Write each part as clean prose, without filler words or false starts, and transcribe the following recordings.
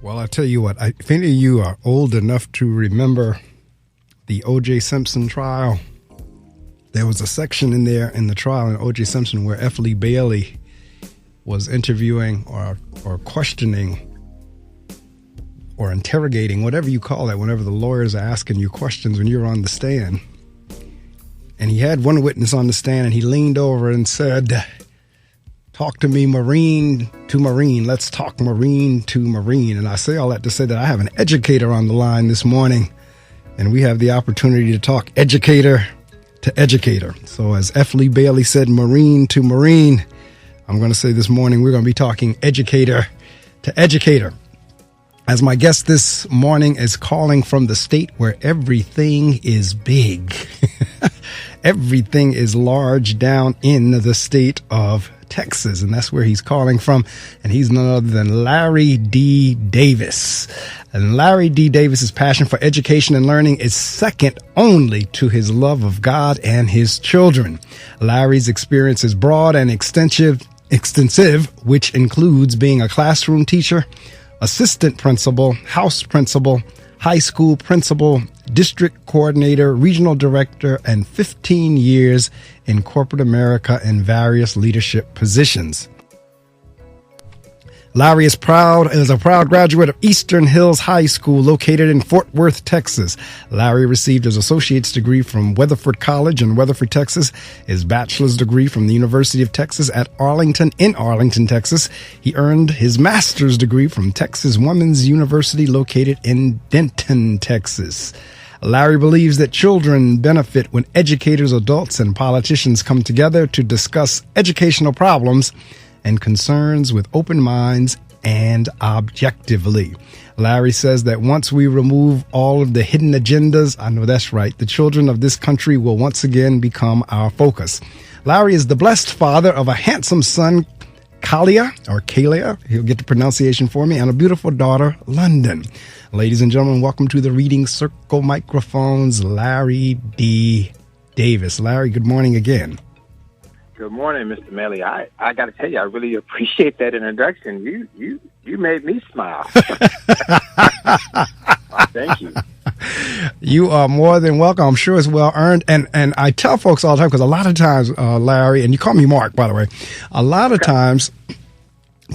Well, I tell you what, if any of you are old enough to remember the O.J. Simpson trial, there was a section in there in the trial in O.J. Simpson where F. Lee Bailey was interviewing or questioning or interrogating, whatever you call it, whenever the lawyers are asking you questions when you're on the stand. And he had one witness on the stand, and he leaned over and said, "Talk to me Marine to Marine. Let's talk Marine to Marine." And I say all that to say that I have an educator on the line this morning, and we have the opportunity to talk educator to educator. So as F. Lee Bailey said, Marine to Marine, I'm going to say this morning we're going to be talking educator to educator. As my guest this morning is calling from the state where everything is big. Everything is large down in the state of Texas, and that's where he's calling from. And he's none other than Larry D. Davis. And Larry D. Davis's passion for education and learning is second only to his love of God and his children. Larry's experience is broad and extensive, which includes being a classroom teacher, assistant principal, house principal, high school principal, district coordinator, regional director, and 15 years in corporate America in various leadership positions. Larry is a proud graduate of Eastern Hills High School located in Fort Worth, Texas. Larry received his associate's degree from Weatherford College in Weatherford, Texas, his bachelor's degree from the University of Texas at Arlington in Arlington, Texas. He earned his master's degree from Texas Women's University located in Denton, Texas. Larry believes that children benefit when educators, adults, and politicians come together to discuss educational problems and concerns with open minds and objectively. Larry says that once we remove all of the hidden agendas, I know that's right, the children of this country will once again become our focus. Larry is the blessed father of a handsome son, Kalia, he'll get the pronunciation for me, and a beautiful daughter, London. Ladies and gentlemen, welcome to the Reading Circle microphones, Larry D. Davis. Larry, good morning again. Good morning, Mr. Medley. I got to tell you, I really appreciate that introduction. You made me smile. Thank you. You are more than welcome. I'm sure it's well earned. And I tell folks all the time, because a lot of times, Larry, and you call me Mark, by the way, a lot of times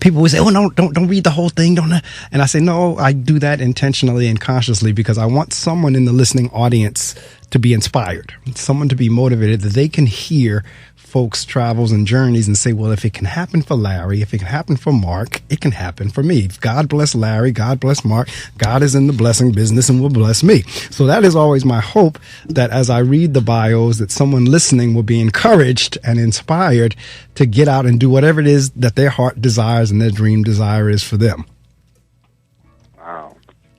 people will say, "Oh, no, don't read the whole thing." And I say, no, I do that intentionally and consciously because I want someone in the listening audience to be inspired, someone to be motivated, that they can hear folks' travels and journeys and say, well, if it can happen for Larry, if it can happen for Mark, it can happen for me. God bless Larry, God bless Mark. God is in the blessing business and will bless me. So that is always my hope, that as I read the bios, that someone listening will be encouraged and inspired to get out and do whatever it is that their heart desires and their dream desire is for them. Wow.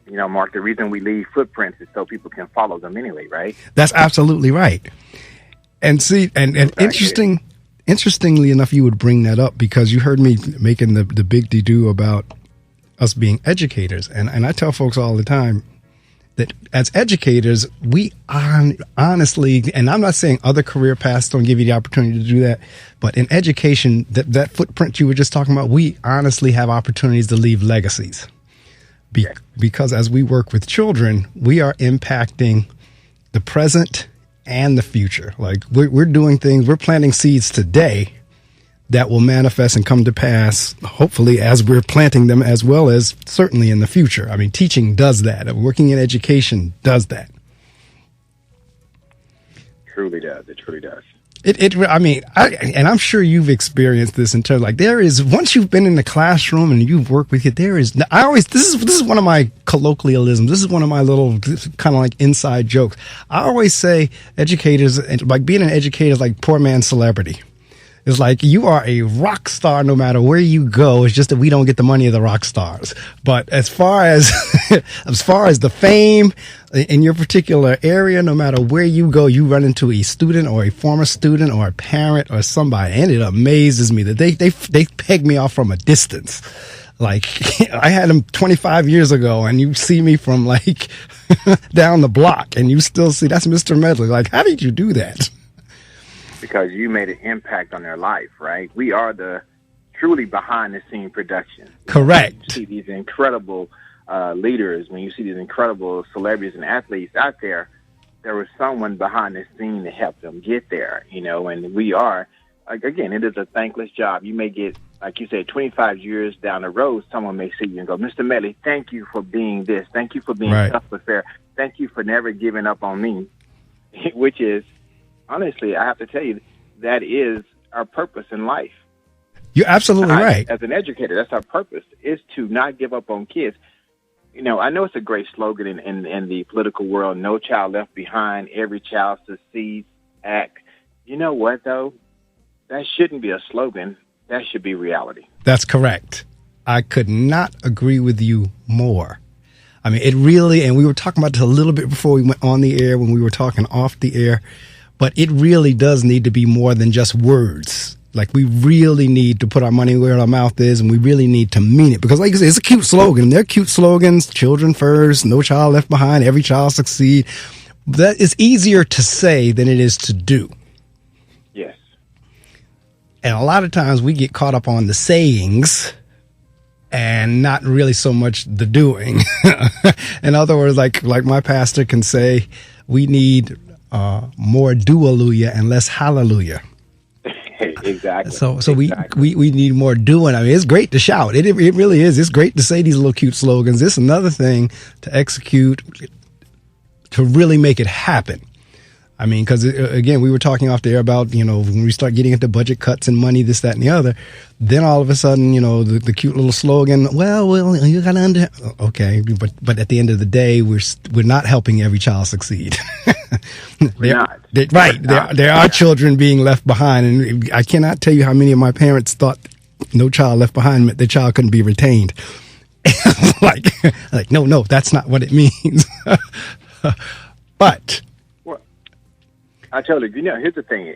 You know, Mark, the reason we leave footprints is so people can follow them anyway, right? That's absolutely right. And see, and interestingly enough, you would bring that up because you heard me making the big de-do about us being educators. And I tell folks all the time that as educators, we honestly, and I'm not saying other career paths don't give you the opportunity to do that, but in education, that footprint you were just talking about, we honestly have opportunities to leave legacies. Because as we work with children, we are impacting the present and the future. Like we're doing things, we're planting seeds today that will manifest and come to pass, hopefully, as we're planting them, as well as certainly in the future. I mean, teaching does that. Working in education does that. Truly does. It truly does. And I'm sure you've experienced this in terms, like, there is, once you've been in the classroom and you've worked with it, this is one of my colloquialisms. This is one of my little kind of like inside jokes. I always say educators, like being an educator is like poor man's celebrity. It's like you are a rock star no matter where you go. It's just that we don't get the money of the rock stars. But as far as the fame in your particular area, no matter where you go, you run into a student or a former student or a parent or somebody, and it amazes me that they peg me off from a distance. Like I had them 25 years ago, and you see me from like down the block, and you still see that's Mr. Medley. Like, how did you do that? Because you made an impact on their life, right? We are the truly behind-the-scene production. Correct. You see these incredible leaders, when you see these incredible celebrities and athletes out there, there was someone behind the scene to help them get there, and we are, again, it is a thankless job. You may get, like you said, 25 years down the road, someone may see you and go, Mr. Medley, thank you for being this. Thank you for being tough but fair. Thank you for never giving up on me, which is, honestly, I have to tell you, that is our purpose in life. You're absolutely right. As an educator, that's our purpose, is to not give up on kids. I know it's a great slogan in the political world, no child left behind, every child succeeds, act. You know what, though? That shouldn't be a slogan. That should be reality. That's correct. I could not agree with you more. I mean, it really, and we were talking about this a little bit before we went on the air when we were talking off the air, but it really does need to be more than just words. Like, we really need to put our money where our mouth is, and we really need to mean it. Because, like I said, it's a cute slogan. They're cute slogans. Children first, no child left behind, every child succeed. That is easier to say than it is to do. Yes. And a lot of times we get caught up on the sayings and not really so much the doing. In other words, like my pastor can say, we need more do-alleluia and less hallelujah. Exactly. So we need more doing. I mean, it's great to shout. It really is. It's great to say these little cute slogans. It's another thing to execute, to really make it happen. I mean, because, again, we were talking off the air about, when we start getting into budget cuts and money, this, that, and the other, then all of a sudden, the cute little slogan, well, you got to okay, but at the end of the day, we're not helping every child succeed. There are children being left behind, and I cannot tell you how many of my parents thought no child left behind meant the child couldn't be retained. like, no, that's not what it means. But I tell you, here's the thing.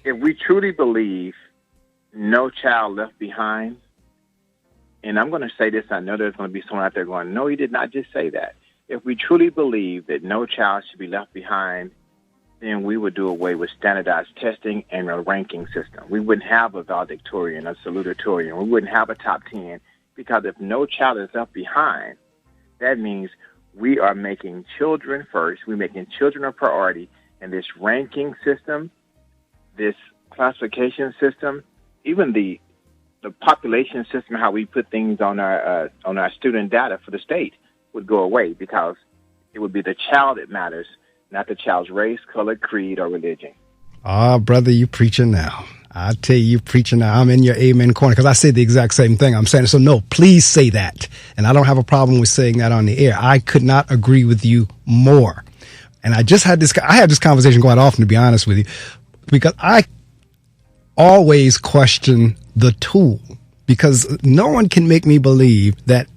If we truly believe no child left behind, and I'm going to say this, I know there's going to be someone out there going, no, he did not just say that. If we truly believe that no child should be left behind, then we would do away with standardized testing and a ranking system. We wouldn't have a valedictorian, a salutatorian. We wouldn't have a top 10, because if no child is left behind, that means we are making children first. We're making children a priority. And this ranking system, this classification system, even the population system, how we put things on our student data for the state, would go away, because it would be the child that matters, not the child's race, color, creed, or religion. Brother, you preaching now. I tell you, preaching now. I'm in your amen corner, because I said the exact same thing. I'm saying, so no, please say that. And I don't have a problem with saying that on the air. I could not agree with you more. And I had this conversation quite often, to be honest with you, because I always question the tool, because no one can make me believe that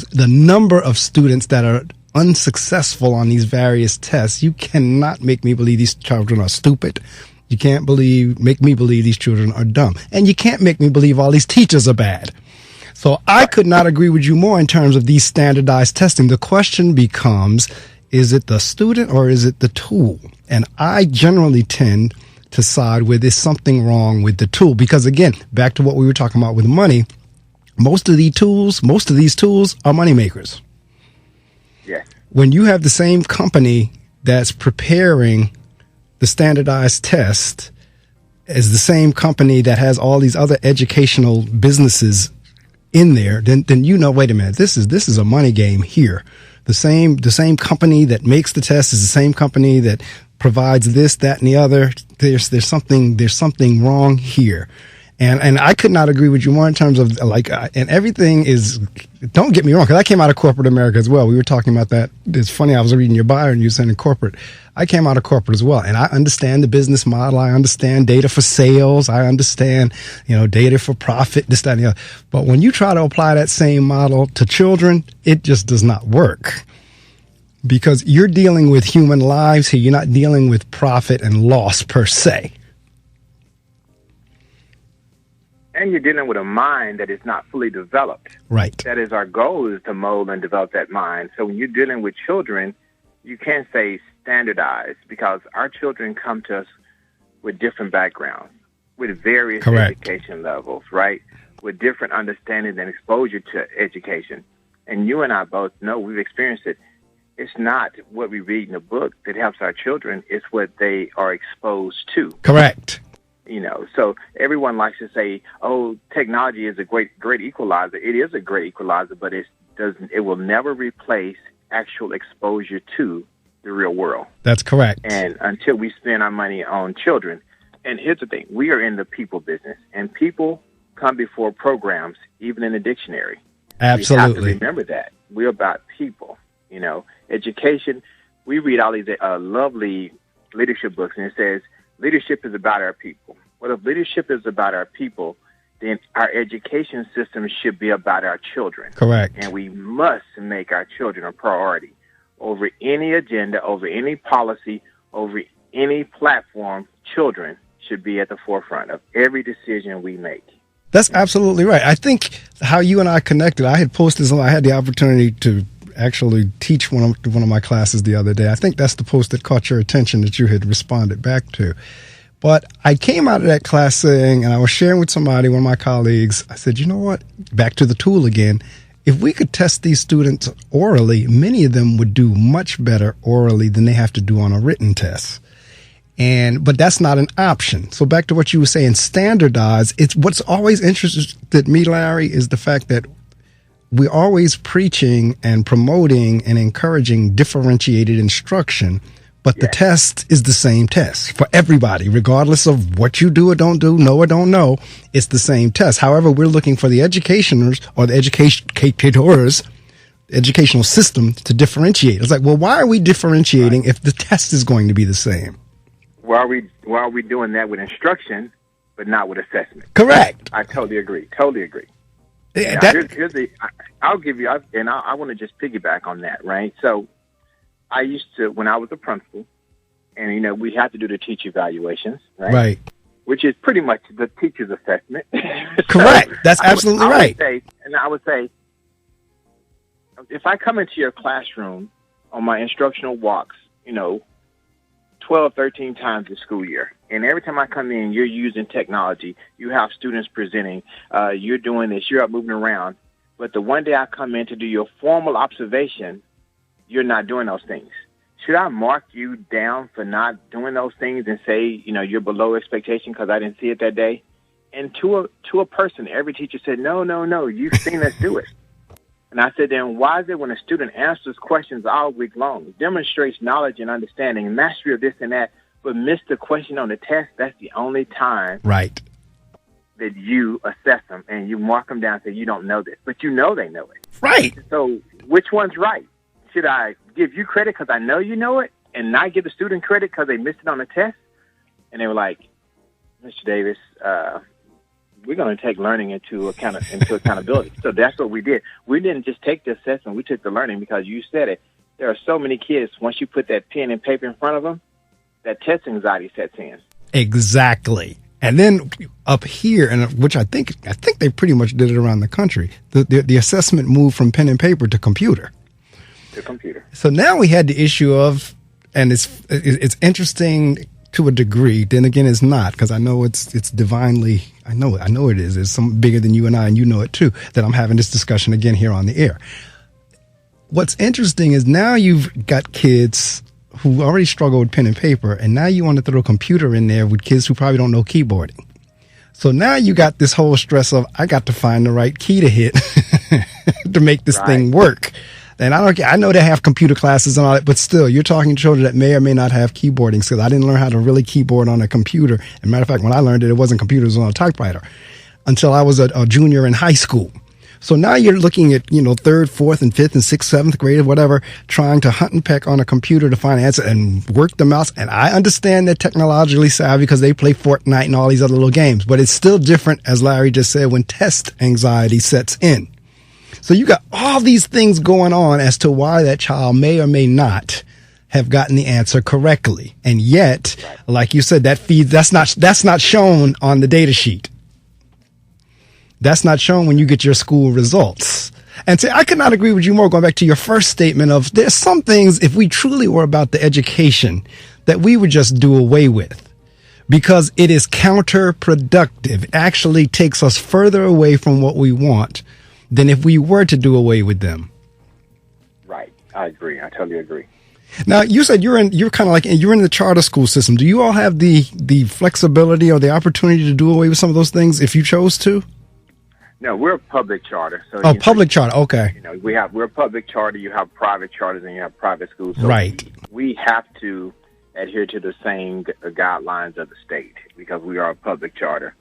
the number of students that are unsuccessful on these various tests, you cannot make me believe these children are stupid. You can't make me believe these children are dumb. And you can't make me believe all these teachers are bad. So I could not agree with you more in terms of these standardized testing. The question becomes, is it the student or is it the tool? And I generally tend to side with, there's something wrong with the tool. Because, again, back to what we were talking about with money, most of these tools are money makers. Yeah. When you have the same company that's preparing the standardized test as the same company that has all these other educational businesses in there, then wait a minute, this is a money game here. The same company that makes the test is the same company that provides this, that, and the other. There's something wrong here. And I could not agree with you more in terms of and everything is, don't get me wrong, because I came out of corporate America as well. We were talking about that. It's funny, I was reading your bio and you said in corporate. I came out of corporate as well. And I understand the business model. I understand data for sales. I understand, data for profit, this, that, and the other. But when you try to apply that same model to children, it just does not work. Because you're dealing with human lives here. You're not dealing with profit and loss per se. And you're dealing with a mind that is not fully developed. Right. That is our goal, is to mold and develop that mind. So when you're dealing with children, you can't say standardized, because our children come to us with different backgrounds, with various Correct. education levels, right? With different understanding and exposure to education. And you and I both know, we've experienced it. It's not what we read in the book that helps our children. It's what they are exposed to. Correct. So everyone likes to say, "Oh, technology is a great equalizer." It is a great equalizer, but it will never replace actual exposure to the real world. That's correct. And until we spend our money on children, and here's the thing: we are in the people business, and people come before programs, even in the dictionary. Absolutely. We have to remember that we're about people. Education. We read all these lovely leadership books, and it says leadership is about our people. Well, if leadership is about our people, then our education system should be about our children. Correct. And we must make our children a priority over any agenda, over any policy, over any platform. Children should be at the forefront of every decision we make. That's absolutely right. I think how you and I connected, I had posted I had the opportunity to actually teach one of my classes the other day. I think that's the post that caught your attention that you had responded back to. But I came out of that class saying, and I was sharing with somebody, one of my colleagues, I said, you know what? Back to the tool again. If we could test these students orally, many of them would do much better orally than they have to do on a written test. But that's not an option. So back to what you were saying, standardize. It's what's always interested me, Larry, is the fact that we're always preaching and promoting and encouraging differentiated instruction, but the test is the same test for everybody, regardless of what you do or don't do, know or don't know. It's the same test. However, we're looking for the educationers or the educators, educational system to differentiate. It's like, well, why are we differentiating if the test is going to be the same? Why are we doing that with instruction, but not with assessment? Correct. I totally agree. Yeah, I'll give you, and I want to just piggyback on that, right? So I used to, when I was a principal, and, we had to do the teacher evaluations, right? Right. Which is pretty much the teacher's assessment. Correct. That's absolutely right. I would say, if I come into your classroom on my instructional walks, 12, 13 times this school year. And every time I come in, you're using technology. You have students presenting. You're doing this. You're up moving around. But the one day I come in to do your formal observation, you're not doing those things. Should I mark you down for not doing those things and say, you're below expectation because I didn't see it that day? And to a person, every teacher said, no, you've seen us do it. And I said, then why is it when a student answers questions all week long, demonstrates knowledge and understanding, mastery of this and that, but missed the question on the test? That's the only time that you assess them and you mark them down and say, you don't know this, but they know it. Right. So which one's right? Should I give you credit because I know you know it and not give the student credit because they missed it on the test? And they were like, Mr. Davis, we're going to take learning into accountability. So that's what we did. We didn't just take the assessment. We took the learning because you said it. There are so many kids, once you put that pen and paper in front of them, that test anxiety sets in. Exactly. And then up here, and which I think they pretty much did it around the country, the assessment moved from pen and paper to computer. So now we had the issue of, and it's interesting to a degree, then again it's not, because I know it's divinely, I know it is. It's some bigger than you and I, and you know it too, that I'm having this discussion again here on the air. What's interesting is now you've got kids who already struggle with pen and paper, and now you want to throw a computer in there with kids who probably don't know keyboarding. So now you got this whole stress of, I got to find the right key to hit to make this thing work. And I know they have computer classes and all that, but still, you're talking to children that may or may not have keyboarding skills. I didn't learn how to really keyboard on a computer. As a matter of fact, when I learned it wasn't computers, it was on a typewriter until I was a junior in high school. So now you're looking at, 3rd, 4th, and 5th, and 6th, 7th grade, or whatever, trying to hunt and peck on a computer to find an answer and work the mouse. And I understand they're technologically savvy because they play Fortnite and all these other little games. But it's still different, as Larry just said, when test anxiety sets in. So you got all these things going on as to why that child may or may not have gotten the answer correctly. And yet, like you said, that's not shown on the data sheet. That's not shown when you get your school results. And say, I could not agree with you more, going back to your first statement of there's some things, if we truly were about the education, that we would just do away with because it is counterproductive. It actually takes us further away from what we want than if we were to do away with them. I agree. I totally agree. Now, you said you're in the charter school system. Do you all have the flexibility or the opportunity to do away with some of those things if you chose to? No, we're a public charter. So public charter. Okay. We're a public charter. You have private charters and you have private schools. So right. We have to adhere to the same guidelines of the state because we are a public charter.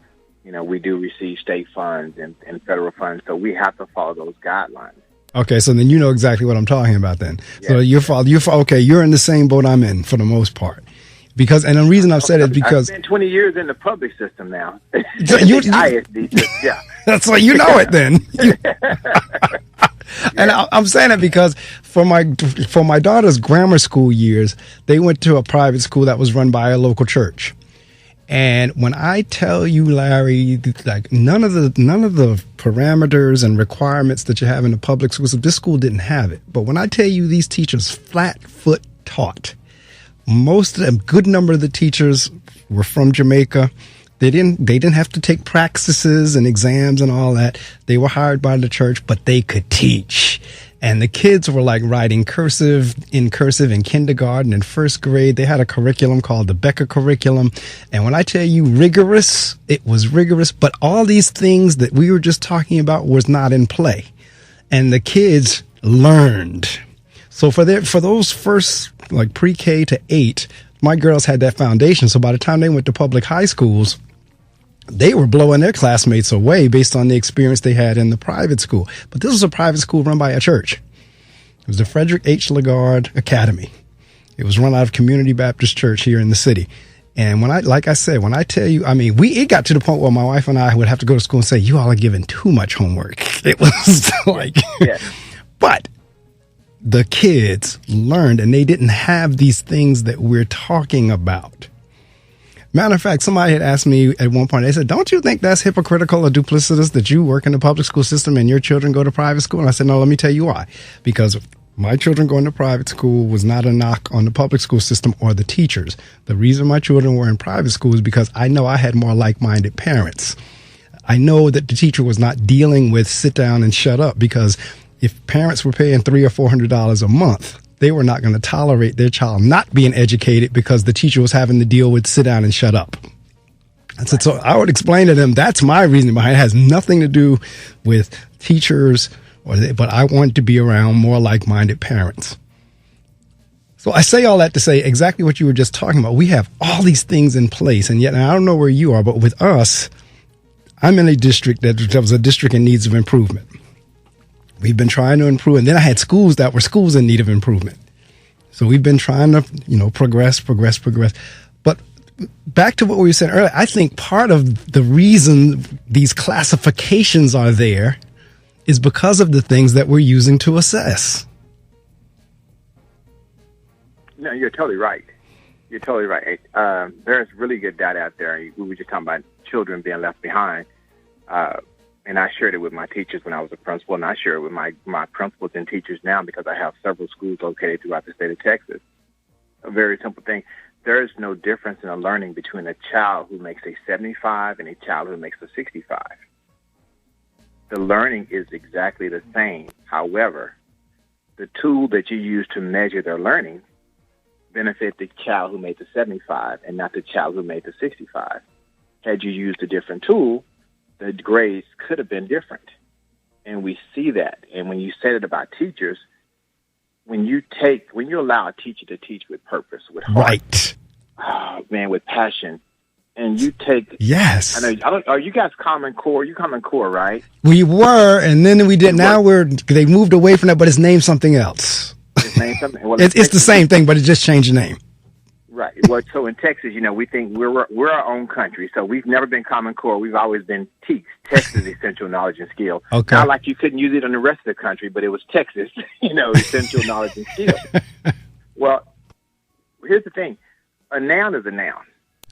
We do receive state funds and federal funds, so we have to follow those guidelines. Okay, so then you know exactly what I'm talking about then. Yes. So you're in the same boat I'm in for the most part. And the reason I've said it is because I've been 20 years in the public system now. So ISD system, yeah. That's why you know it then. And I'm saying it because for my daughter's grammar school years, they went to a private school that was run by a local church. And when I tell you, Larry, like none of the parameters and requirements that you have in the public schools, this school didn't have it. But when I tell you these teachers flat foot taught, most of them, good number of the teachers were from Jamaica. They didn't have to take practices and exams and all that. They were hired by the church, but they could teach. And the kids were like writing in cursive in kindergarten and first grade. They had a curriculum called the Becker curriculum. And when I tell you rigorous, it was rigorous. But all these things that we were just talking about was not in play. And the kids learned. So for those first like pre-K to 8, my girls had that foundation. So by the time they went to public high schools, they were blowing their classmates away based on the experience they had in the private school. But this was a private school run by a church. It was the Frederick H. Lagarde Academy. It was run out of Community Baptist Church here in the city. And when I tell you, it got to the point where my wife and I would have to go to school and say, you all are giving too much homework. It was like, yeah. But the kids learned and they didn't have these things that we're talking about. Matter of fact, somebody had asked me at one point, they said, don't you think that's hypocritical or duplicitous that you work in the public school system and your children go to private school? And I said, no, let me tell you why. Because my children going to private school was not a knock on the public school system or the teachers. The reason my children were in private school is because I know I had more like-minded parents. I know that the teacher was not dealing with sit down and shut up, because if parents were paying $300 or $400 a month, they were not going to tolerate their child not being educated because the teacher was having to deal with sit down and shut up. I said, so I would explain to them, that's my reason behind it. It has nothing to do with teachers, but I want to be around more like-minded parents. So I say all that to say exactly what you were just talking about. We have all these things in place, and yet, and I don't know where you are, but with us, I'm in a district that was a district in needs of improvement. We've been trying to improve. And then I had schools that were schools in need of improvement. So we've been trying to, progress. But back to what we said earlier, I think part of the reason these classifications are there is because of the things that we're using to assess. No, you're totally right. You're totally right. There's really good data out there. We were just talking about children being left behind. And I shared it with my teachers when I was a principal, and I share it with my principals and teachers now because I have several schools located throughout the state of Texas. A very simple thing. There is no difference in the learning between a child who makes a 75 and a child who makes a 65. The learning is exactly the same. However, the tool that you use to measure their learning benefit the child who made the 75 and not the child who made the 65. Had you used a different tool, the grades could have been different. And we see that. And when you said it about teachers, when you allow a teacher to teach with purpose, with heart, right, with passion, and you take, yes, are you guys Common Core? You Common Core, right? We were, and then we did. Now they moved away from that, but it's named something else. It's named something. Well, it's the same thing, but it just changed the name. Right. Well, so in Texas, we think we're our own country, so we've never been Common Core. We've always been TEACS, Texas Essential Knowledge and Skill. Okay. Not like you couldn't use it on the rest of the country, but it was Texas, Essential Knowledge and Skill. Well, here's the thing: a noun is a noun.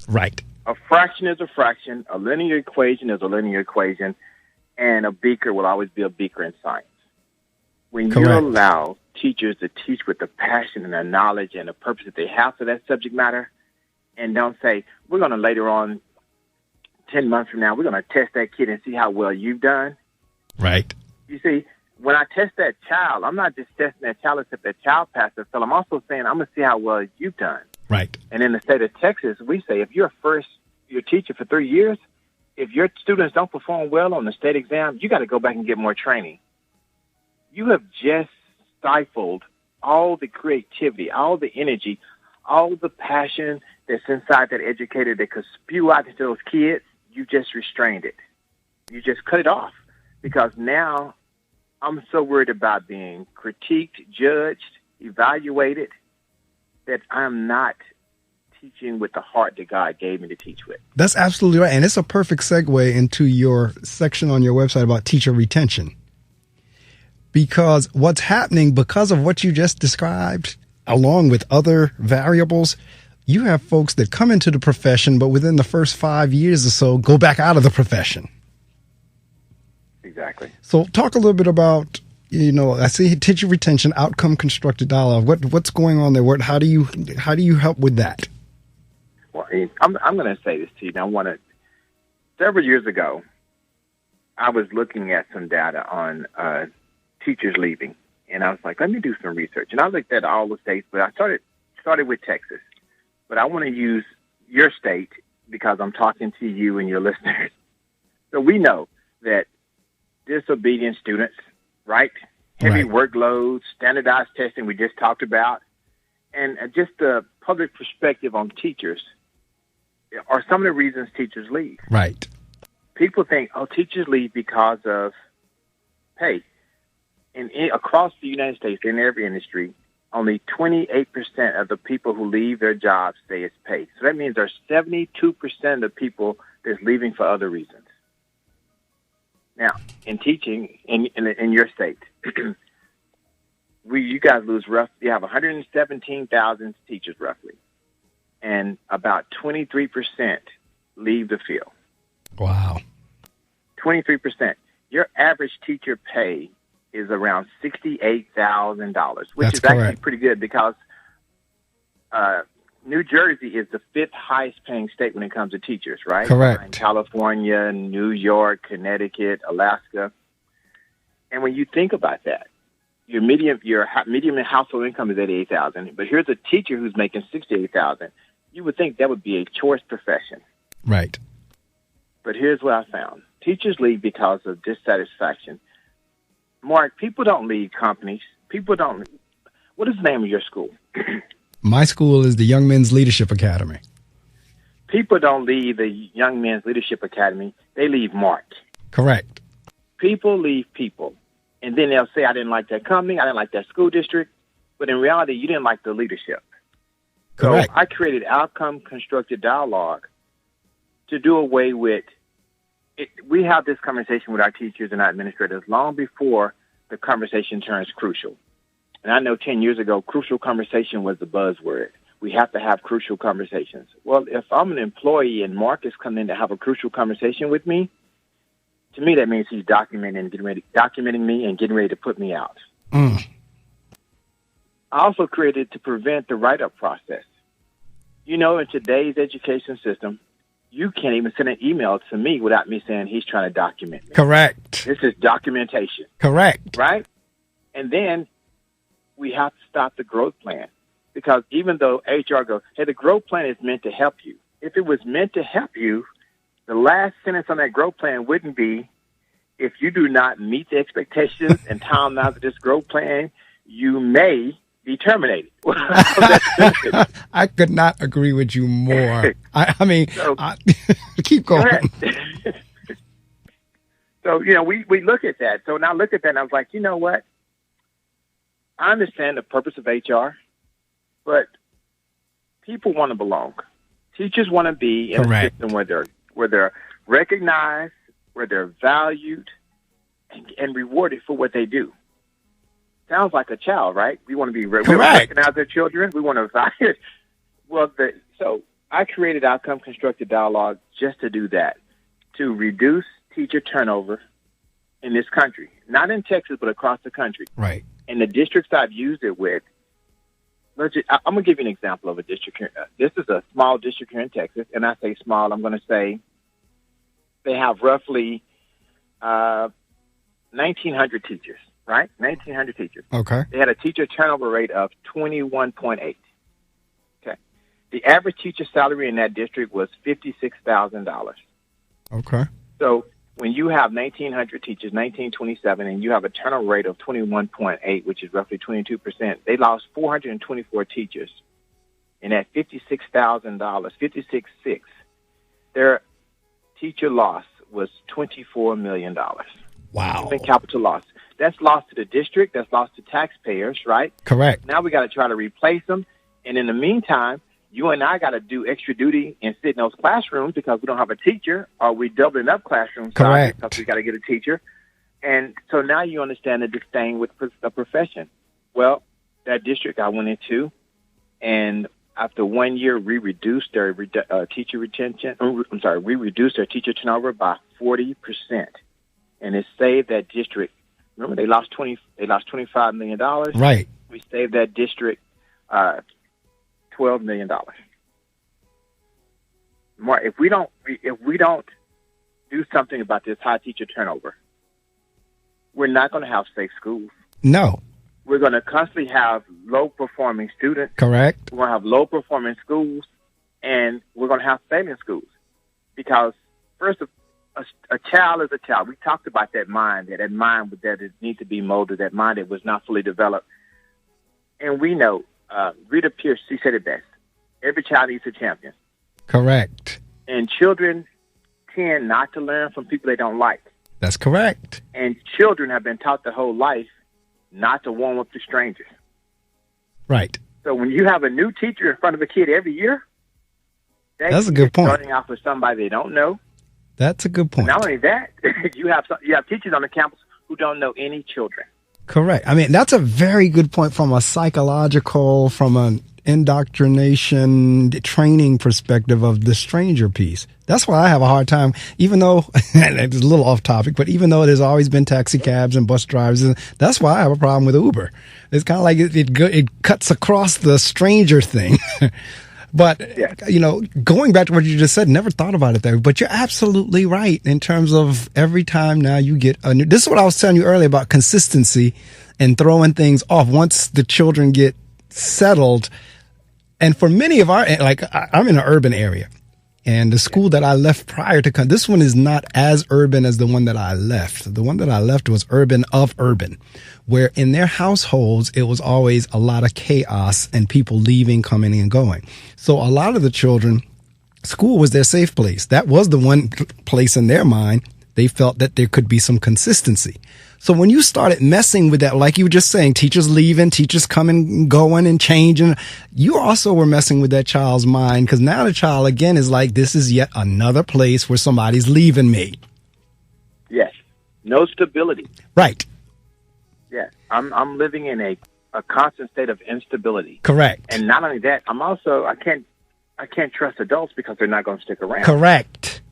Right. A fraction is a fraction. A linear equation is a linear equation, and a beaker will always be a beaker in science. When Correct. you allow teachers to teach with the passion and the knowledge and the purpose that they have for that subject matter, and don't say, we're going to later on, 10 months from now, we're going to test that kid and see how well you've done. Right. You see, when I test that child, I'm not just testing that child if that child passes. So I'm also saying I'm going to see how well you've done. Right. And in the state of Texas, we say if you're your teacher for 3 years, if your students don't perform well on the state exam, you got to go back and get more training. You have just stifled all the creativity, all the energy, all the passion that's inside that educator that could spew out to those kids. You just restrained it. You just cut it off, because now I'm so worried about being critiqued, judged, evaluated, that I'm not teaching with the heart that God gave me to teach with. That's absolutely right. And it's a perfect segue into your section on your website about teacher retention. Because what's happening, because of what you just described, along with other variables, you have folks that come into the profession, but within the first 5 years or so, go back out of the profession. Exactly. So talk a little bit about, I see teacher retention, outcome constructed dialogue. What's going on there? How do you help with that? Well, I'm going to say this to you. Now, several years ago, I was looking at some data on teachers leaving, and I was like, let me do some research. And I looked at all the states, but I started with Texas. But I want to use your state because I'm talking to you and your listeners. So we know that disobedient students, right? Heavy workloads, standardized testing we just talked about, and just the public perspective on teachers are some of the reasons teachers leave. Right. People think, teachers leave because of pay. And across the United States, in every industry, only 28% of the people who leave their jobs say it's pay. So that means there's 72% of people that's leaving for other reasons. Now, in teaching in your state, you guys lose you have 117,000 teachers roughly, and about 23% leave the field. Wow. 23%. Your average teacher pay is around $68,000, which That's is actually correct. pretty good, because New Jersey is the 5th highest paying state when it comes to teachers, right? Correct. In California, New York, Connecticut, Alaska. And when you think about that, your medium household income is $88,000, but here's a teacher who's making $68,000. You would think that would be a choice profession. Right. But here's what I found. Teachers leave because of dissatisfaction. Mark, people don't leave companies. What is the name of your school? My school is the Young Men's Leadership Academy. People don't leave the Young Men's Leadership Academy. They leave Mark. Correct. People leave people. And then they'll say, I didn't like that company, I didn't like that school district. But in reality, you didn't like the leadership. Correct. So I created outcome constructed dialogue to do away with it. We have this conversation with our teachers and our administrators long before the conversation turns crucial. And I know 10 years ago, crucial conversation was the buzzword. We have to have crucial conversations. Well, if I'm an employee and Mark is coming in to have a crucial conversation with me, to me that means he's documenting me and getting ready to put me out. I also created to prevent the write-up process. In today's education system, you can't even send an email to me without me saying he's trying to document me. Correct. This is documentation. Correct. Right? And then we have to stop the growth plan, because even though HR goes, hey, the growth plan is meant to help you. If it was meant to help you, the last sentence on that growth plan wouldn't be, if you do not meet the expectations and timelines of this growth plan, you may be terminated. I could not agree with you more. Keep going. So, we look at that. So now I look at that and I was like, you know what? I understand the purpose of HR, but people want to belong. Teachers want to be in a system where they're recognized, where they're valued, and rewarded for what they do. Sounds like a child, right? We want to be recognize their children. We want to value. Well, so I created outcome constructed dialogue just to do that, to reduce teacher turnover in this country, not in Texas, but across the country. Right. And the districts I've used it with, I'm going to give you an example of a district here. This is a small district here in Texas, and I say small, I'm going to say they have roughly 1,900 teachers, right? 1,900 teachers. Okay. They had a teacher turnover rate of 21.8. Okay. The average teacher salary in that district was $56,000. Okay. So when you have 1,900 teachers, 1,927, and you have a turnover rate of 21.8, which is roughly 22%, they lost 424 teachers. And at $56,000, 56.6, their teacher loss was $24 million. Wow. Human capital loss. That's lost to the district. That's lost to taxpayers, right? Correct. Now we got to try to replace them. And in the meantime, you and I got to do extra duty and sit in those classrooms because we don't have a teacher, or we doubling up classroom size because we got to get a teacher. And so now you understand the disdain with the profession. Well, that district I went into, and after 1 year, we reduced their teacher retention. We reduced their teacher turnover by 40%, and it saved that district. Remember, they lost $25 million. Right. We saved that district $12 million. More, if we don't do something about this high teacher turnover, we're not going to have safe schools. No. We're going to constantly have low-performing students. Correct. We're going to have low-performing schools, and we're going to have failing schools. Because, first, a child is a child. We talked about that mind that it needs to be molded, that mind that was not fully developed. And we know, Rita Pierce, she said it best, every child needs a champion. Correct. And children tend not to learn from people they don't like. That's correct. And children have been taught their whole life not to warm up to strangers. Right. So when you have a new teacher in front of a kid every year, that's a good point. Starting off with somebody they don't know. That's a good point. Not only that, you have teachers on the campus who don't know any children. Correct. I mean, that's a very good point from a psychological, from an indoctrination training perspective of the stranger piece. That's why I have a hard time, even though it's a little off topic, but even though there's always been taxi cabs and bus drivers, that's why I have a problem with Uber. It's kind of like it cuts across the stranger thing. But, going back to what you just said, never thought about it there, but you're absolutely right in terms of every time now you get a new, this is what I was telling you earlier about consistency and throwing things off once the children get settled. And for many of I'm in an urban area, and the school that I left prior to this one is not as urban as the one that I left. The one that I left was urban, where in their households, it was always a lot of chaos and people leaving, coming and going. So a lot of the children, school was their safe place. That was the one place in their mind. They felt that there could be some consistency. So when you started messing with that, like you were just saying, teachers leaving, teachers coming and going and changing, you also were messing with that child's mind, because now the child, again, is like, this is yet another place where somebody's leaving me. Yes. No stability. Right. Yes. I'm living in a constant state of instability. Correct. And not only that, I can't trust adults because they're not going to stick around. Correct.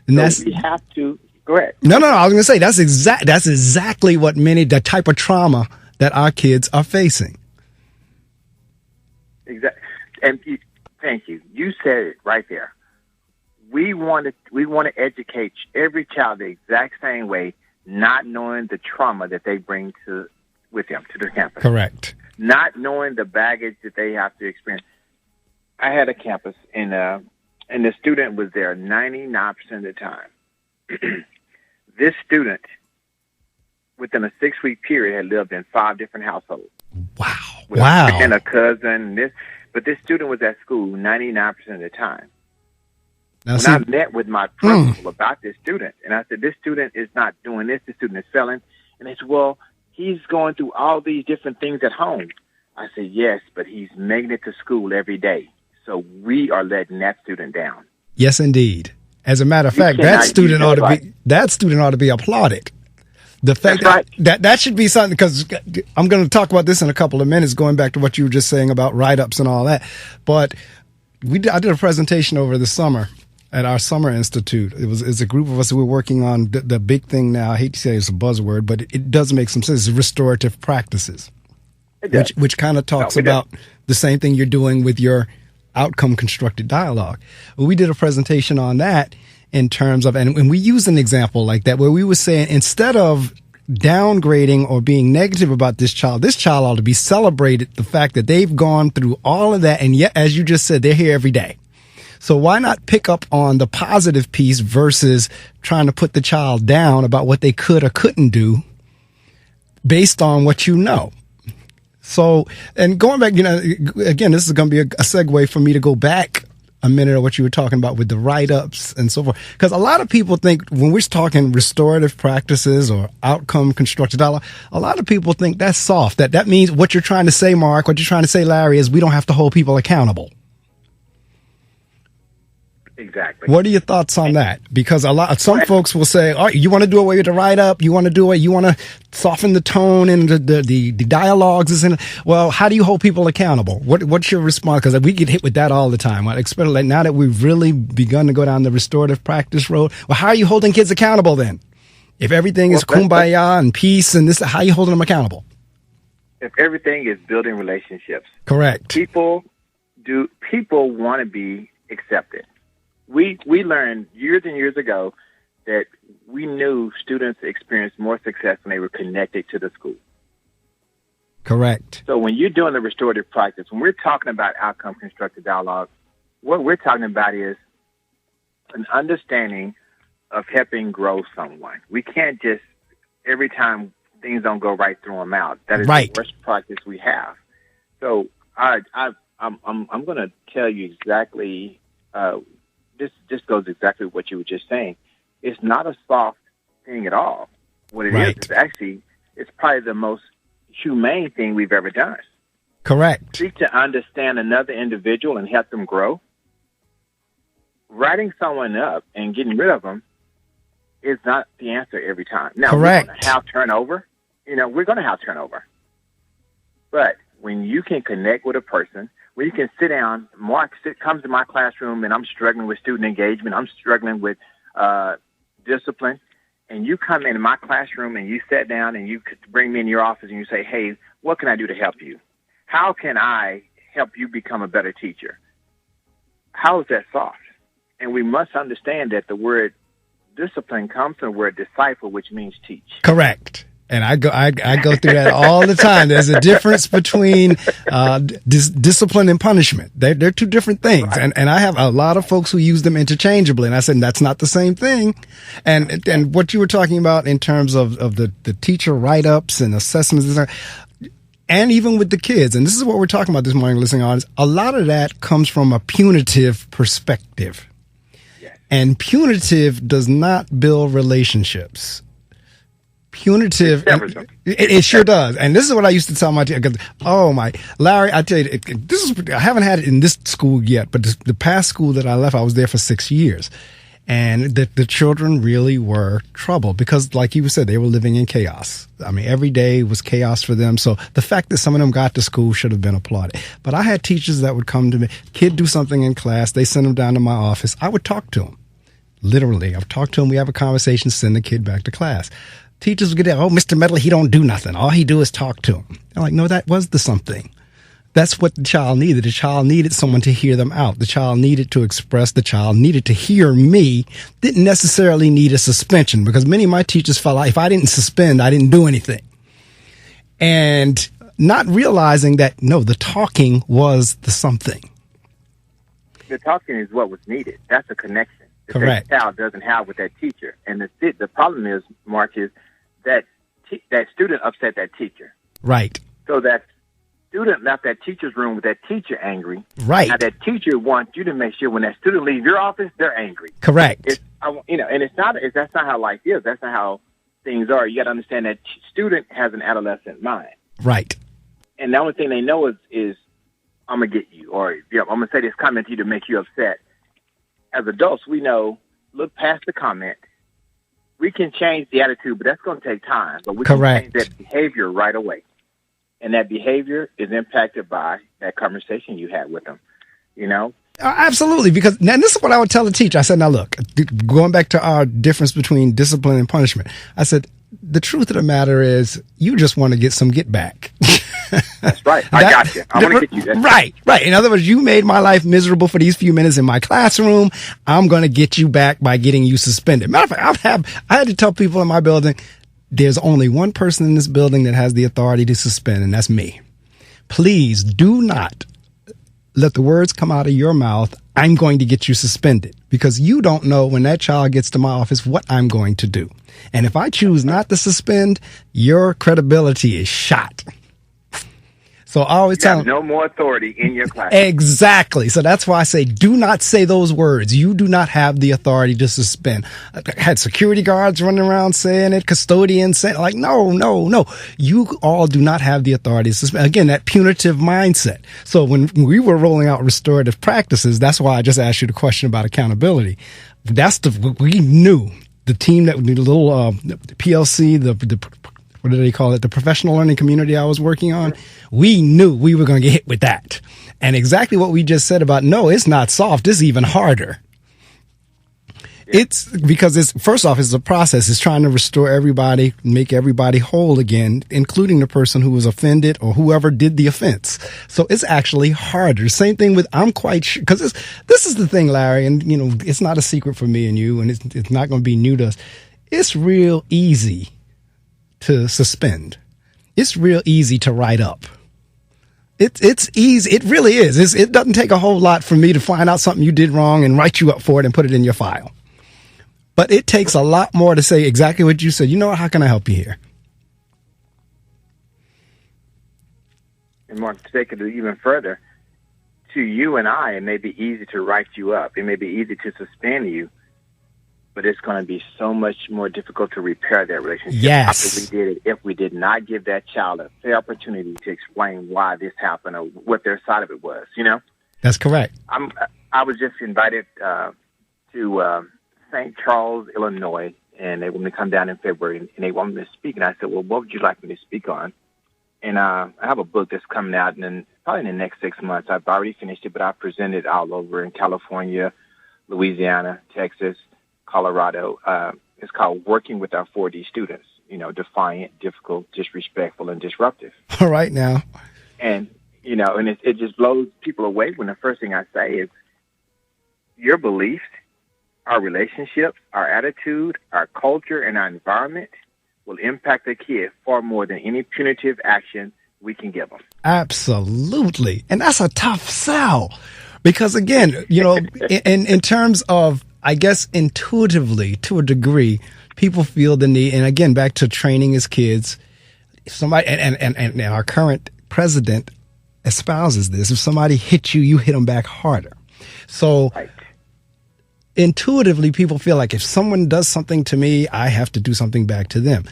And so we have to. Go ahead. No. I was going to say that's exactly what the type of trauma that our kids are facing. Exactly. And thank you. You said it right there. We want to educate every child the exact same way, not knowing the trauma that they bring with them to the campus. Correct. Not knowing the baggage that they have to experience. I had a campus, and the student was there 99% of the time. This student, within a 6-week period, had lived in 5 different households. Wow. And a cousin. But this student was at school 99% of the time. I met with my principal about this student, and I said, this student is not doing this. This student is failing. And they said, well, he's going through all these different things at home. I said, yes, but he's making it to school every day. So we are letting that student down. Yes, indeed. As a matter of fact, that student ought to be applauded. The fact that should be something, because I'm going to talk about this in a couple of minutes, going back to what you were just saying about write-ups and all that. But I did a presentation over the summer at our summer institute. It's a group of us who were working on the big thing now. I hate to say it's a buzzword, but it does make some sense. It's restorative practices, which kind of talks about the same thing you're doing with your outcome constructed dialogue. We did a presentation on that in terms of, and we used an example like that where we were saying, instead of downgrading or being negative about this child ought to be celebrated, the fact that they've gone through all of that. And yet, as you just said, they're here every day. So why not pick up on the positive piece versus trying to put the child down about what they could or couldn't do based on what you know? So, and going back, again, this is going to be a segue for me to go back a minute of what you were talking about with the write-ups and so forth. Because a lot of people think when we're talking restorative practices or outcome constructed dialogue, a lot of people think that's soft. That means what you're trying to say, Mark, what you're trying to say, Larry, is we don't have to hold people accountable. Exactly. What are your thoughts on that? Because some folks will say, "Oh, you want to do away with the write-up? You want to soften the tone and the dialogues?" Well, how do you hold people accountable? What's your response? Because we get hit with that all the time. Especially now that we've really begun to go down the restorative practice road. Well, how are you holding kids accountable then? If everything is kumbaya and peace and this, how are you holding them accountable? If everything is building relationships, correct. People want to be accepted. We learned years and years ago that we knew students experienced more success when they were connected to the school. Correct. So when you're doing the restorative practice, when we're talking about outcome constructed dialogue, what we're talking about is an understanding of helping grow someone. We can't just, every time things don't go right, throw them out. That is the worst practice we have. So I'm going to tell you exactly. This goes exactly what you were just saying. It's not a soft thing at all. What it is actually, it's probably the most humane thing we've ever done. Correct. Seek to understand another individual and help them grow. Writing someone up and getting rid of them is not the answer every time. Now, correct. We're going to have turnover. We're going to have turnover. But when you can connect with a person, when you can sit down, Mark comes to my classroom and I'm struggling with student engagement, I'm struggling with discipline, and you come into my classroom and you sit down and you could bring me in your office and you say, "Hey, what can I do to help you? How can I help you become a better teacher?" How is that soft? And we must understand that the word discipline comes from the word disciple, which means teach. Correct. And I go through that all the time. There's a difference between discipline and punishment. They're two different things. Right. And I have a lot of folks who use them interchangeably. And I said, that's not the same thing. And what you were talking about in terms of the teacher write-ups and assessments, and even with the kids, and this is what we're talking about this morning, listening on, is a lot of that comes from a punitive perspective. Yes. And punitive does not build relationships. Punitive, it sure does. And this is what I used to tell my teachers. Larry, I tell you, I haven't had it in this school yet, but the past school that I left, I was there for 6 years. And the children really were trouble because, like you said, they were living in chaos. I mean, every day was chaos for them. So the fact that some of them got to school should have been applauded. But I had teachers that would come to me, kid do something in class, they send them down to my office. I would talk to them. Literally, I've talked to them, we have a conversation, send the kid back to class. Teachers would get there, Mr. Medley, he don't do nothing. All he do is talk to him. I'm like, no, that was the something. That's what the child needed. The child needed someone to hear them out. The child needed to express. The child needed to hear me. Didn't necessarily need a suspension because many of my teachers felt like if I didn't suspend, I didn't do anything. And not realizing that, no, the talking was the something. The talking is what was needed. That's a connection that correct. That child doesn't have with that teacher. And the problem is, Mark, is that student upset that teacher. Right. So that student left that teacher's room with that teacher angry. Right. Now that teacher wants you to make sure when that student leaves your office, they're angry. Correct. And that's not how life is. That's not how things are. You got to understand that student has an adolescent mind. Right. And the only thing they know is I'm gonna get you, or I'm gonna say this comment to you to make you upset. As adults, we know look past the comment. We can change the attitude, but that's going to take time. But we correct. can change that behavior right away. And that behavior is impacted by that conversation you had with them, you know? Absolutely, because now this is what I would tell the teacher. I said, now look, going back to our difference between discipline and punishment, I said, the truth of the matter is you just want to get some get back. That's right. I got you. I want to get you. Right. In other words, you made my life miserable for these few minutes in my classroom. I'm going to get you back by getting you suspended. Matter of fact, I had to tell people in my building, there's only one person in this building that has the authority to suspend, and that's me. Please do not let the words come out of your mouth, I'm going to get you suspended, because you don't know when that child gets to my office what I'm going to do. And if I choose not to suspend, your credibility is shot. So I always tell them, no more authority in your class. Exactly. So that's why I say, do not say those words. You do not have the authority to suspend. I had security guards running around saying it, custodians saying, like, no. You all do not have the authority to suspend. Again, that punitive mindset. So when we were rolling out restorative practices, that's why I just asked you the question about accountability. We knew the team that the little PLC, the what do they call it? The professional learning community I was working on. We knew we were going to get hit with that. And exactly what we just said about, no, it's not soft. It's even harder. It's because first off, it's a process. It's trying to restore everybody, make everybody whole again, including the person who was offended or whoever did the offense. So it's actually harder. Same thing with, I'm quite sure, because this is the thing, Larry, and it's not a secret for me and you, and it's not going to be new to us. It's real easy to suspend. It's real easy to write up. It's easy. It really is. It doesn't take a whole lot for me to find out something you did wrong and write you up for it and put it in your file. But it takes a lot more to say exactly what you said. How can I help you here? And Mark, to take it even further, to you and I, it may be easy to write you up. It may be easy to suspend you. But it's going to be so much more difficult to repair that relationship after we did it if we did not give that child a fair opportunity to explain why this happened or what their side of it was, That's correct. I was just invited to St. Charles, Illinois, and they want me to come down in February, and they want me to speak. And I said, well, what would you like me to speak on? And I have a book that's coming out, and then probably in the next 6 months. I've already finished it, but I've presented all over in California, Louisiana, Texas, Colorado. It's called Working with Our 4D Students, defiant, difficult, disrespectful, and disruptive. All right now. And, and it just blows people away when the first thing I say is your beliefs, our relationships, our attitude, our culture, and our environment will impact the kid far more than any punitive action we can give them. Absolutely. And that's a tough sell because, again, in terms of, I guess intuitively, to a degree, people feel the need. And again, back to training as kids, if somebody, and our current president espouses this, if somebody hits you, you hit them back harder. So right. Intuitively, people feel like if someone does something to me, I have to do something back to them.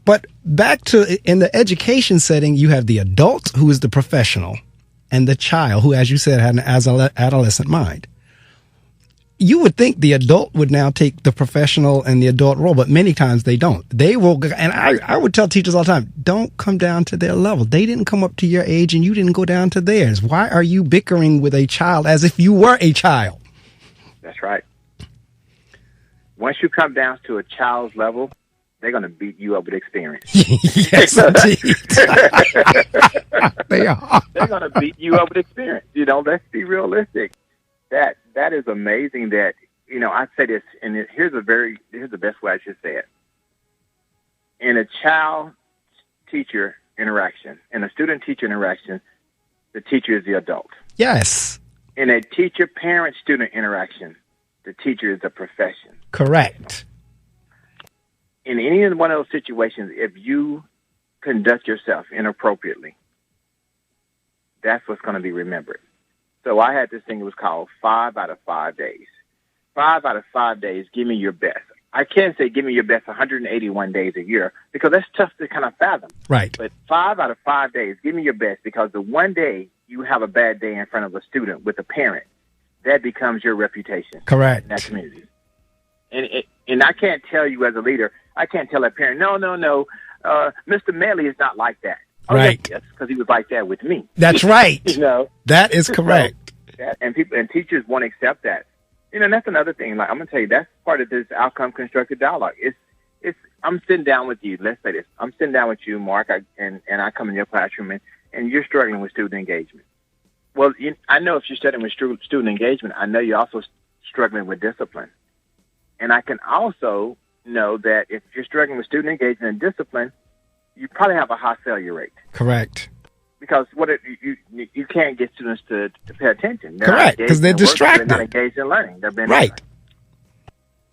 But back to in the education setting, you have the adult who is the professional and the child who, as you said, had an adolescent mind. You would think the adult would now take the professional and the adult role, but many times they don't. They will, and I would tell teachers all the time, don't come down to their level. They didn't come up to your age and you didn't go down to theirs. Why are you bickering with a child as if you were a child? That's right. Once you come down to a child's level, they're going to beat you up with experience. Yes, indeed. They are. They're going to beat you up with experience. Let's be realistic. That is amazing that, I say this, and here's the best way I should say it. In a child-teacher interaction, in a student-teacher interaction, the teacher is the adult. Yes. In a teacher-parent-student interaction, the teacher is the profession. Correct. In any one of those situations, if you conduct yourself inappropriately, that's what's going to be remembered. So I had this thing, it was called 5 out of 5 days. 5 out of 5 days, give me your best. I can't say give me your best 181 days a year because that's tough to kind of fathom. Right. But 5 out of 5 days, give me your best because the one day you have a bad day in front of a student with a parent, that becomes your reputation. Correct. In that community. And I can't tell you as a leader, I can't tell a parent, no, Mr. Medley is not like that. Oh, right. Yes, because he was like that with me. That's right. That is correct. And teachers won't accept that. And that's another thing. Like I'm gonna tell you, that's part of this outcome constructed dialogue. It's I'm sitting down with you. Let's say this. I'm sitting down with you, Mark, and I come in your classroom and you're struggling with student engagement. Well, I know if you're studying with student engagement, I know you're also struggling with discipline. And I can also know that if you're struggling with student engagement and discipline, you probably have a high failure rate. Correct. Because you can't get students to pay attention. Correct, because they're distracted. They're not engaged in learning. They're being right.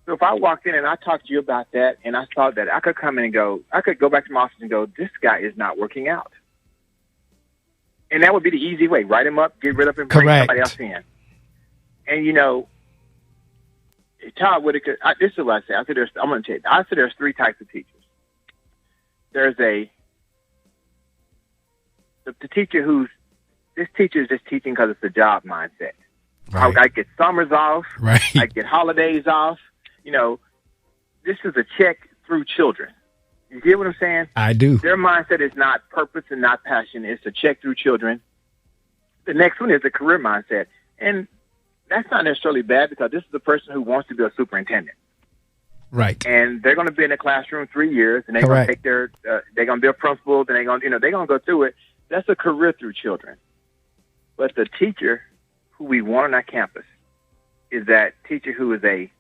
So if I walked in and I talked to you about that, and I saw that, I could come in and I could go back to my office and go, this guy is not working out. And that would be the easy way. Write him up, get rid of him, bring somebody else in. And, Todd Whitaker, this is what I say. I'm going to tell you. I say there's 3 types of teachers. There's the teacher this teacher is just teaching because it's a job mindset. Right. I get summers off. Right. I get holidays off. This is a check through children. You get what I'm saying? I do. Their mindset is not purpose and not passion. It's a check through children. The next one is a career mindset. And that's not necessarily bad because this is the person who wants to be a superintendent. Right. And they're going to be in the classroom 3 years, and they're going to take they're going to be a principal, then they're going to go through it. That's a career through children. But the teacher who we want on our campus is that teacher who is a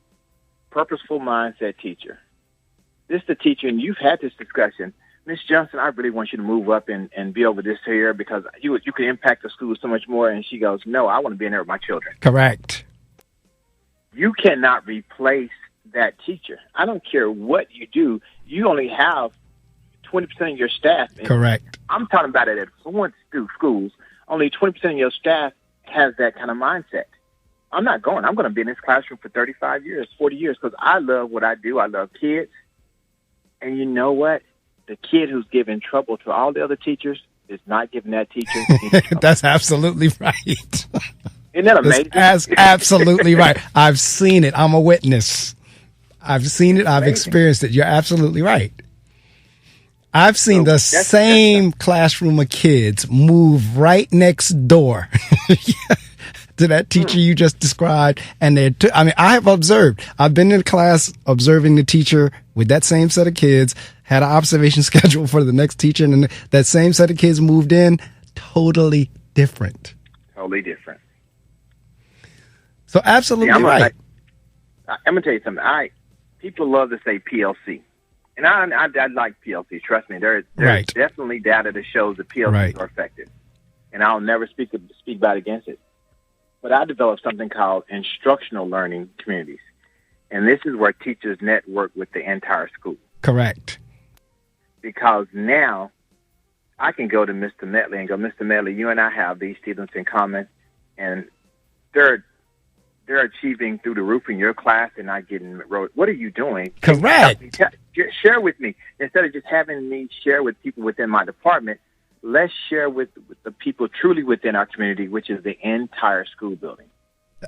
purposeful mindset teacher. This is the teacher, and you've had this discussion. Miss Johnson, I really want you to move up and be over this here because you can impact the school so much more. And she goes, no, I want to be in there with my children. Correct. You cannot replace that teacher. I don't care what you do. You only have 20% of your staff. Correct. I'm talking about it at fluent schools. Only 20% of your staff has that kind of mindset. I'm not going. I'm going to be in this classroom for 35 years, 40 years because I love what I do. I love kids. And you know what? The kid who's giving trouble to all the other teachers is not giving that teacher any trouble. That's absolutely right. Isn't that amazing? That's absolutely right. I've seen it. I'm a witness. I've seen it. I've experienced it. You're absolutely right. I've seen the same classroom of kids move right next door to that teacher you just described. And I have observed. I've been in class observing the teacher with that same set of kids, had an observation schedule for the next teacher, and that same set of kids moved in totally different. Totally different. So absolutely right. I'm going to tell you something. People love to say PLC. And I like PLC. Trust me, there's definitely data that shows that PLCs are effective. And I'll never speak bad against it. But I developed something called instructional learning communities. And this is where teachers network with the entire school. Correct. Because now I can go to Mr. Medley and go, Mr. Medley, you and I have these students in common. And they're achieving through the roof in your class and not getting wrote. What are you doing? Correct. Share with me. Instead of just having me share with people within my department, let's share with the people truly within our community, which is the entire school building.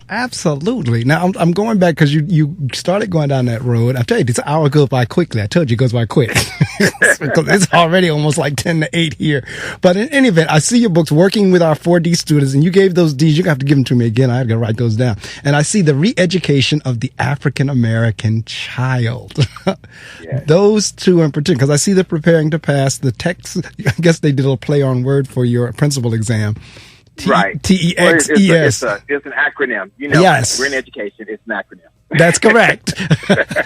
Absolutely. Now, I'm going back because you started going down that road. I tell you, this hour goes by quickly. I told you it goes by quick. Because it's already almost like 10 to 8 here. But in any event, I see your books, Working with Our 4D Students, and you gave those Ds. You're going to have to give them to me again. I have to write those down. And I see the re-education of the African-American child. Yes. Those two in particular, because I see the preparing to pass, the text. I guess they did a play on word for your principal exam. Right. TEXES. It's an acronym. Yes. We're in education. It's an acronym. That's correct.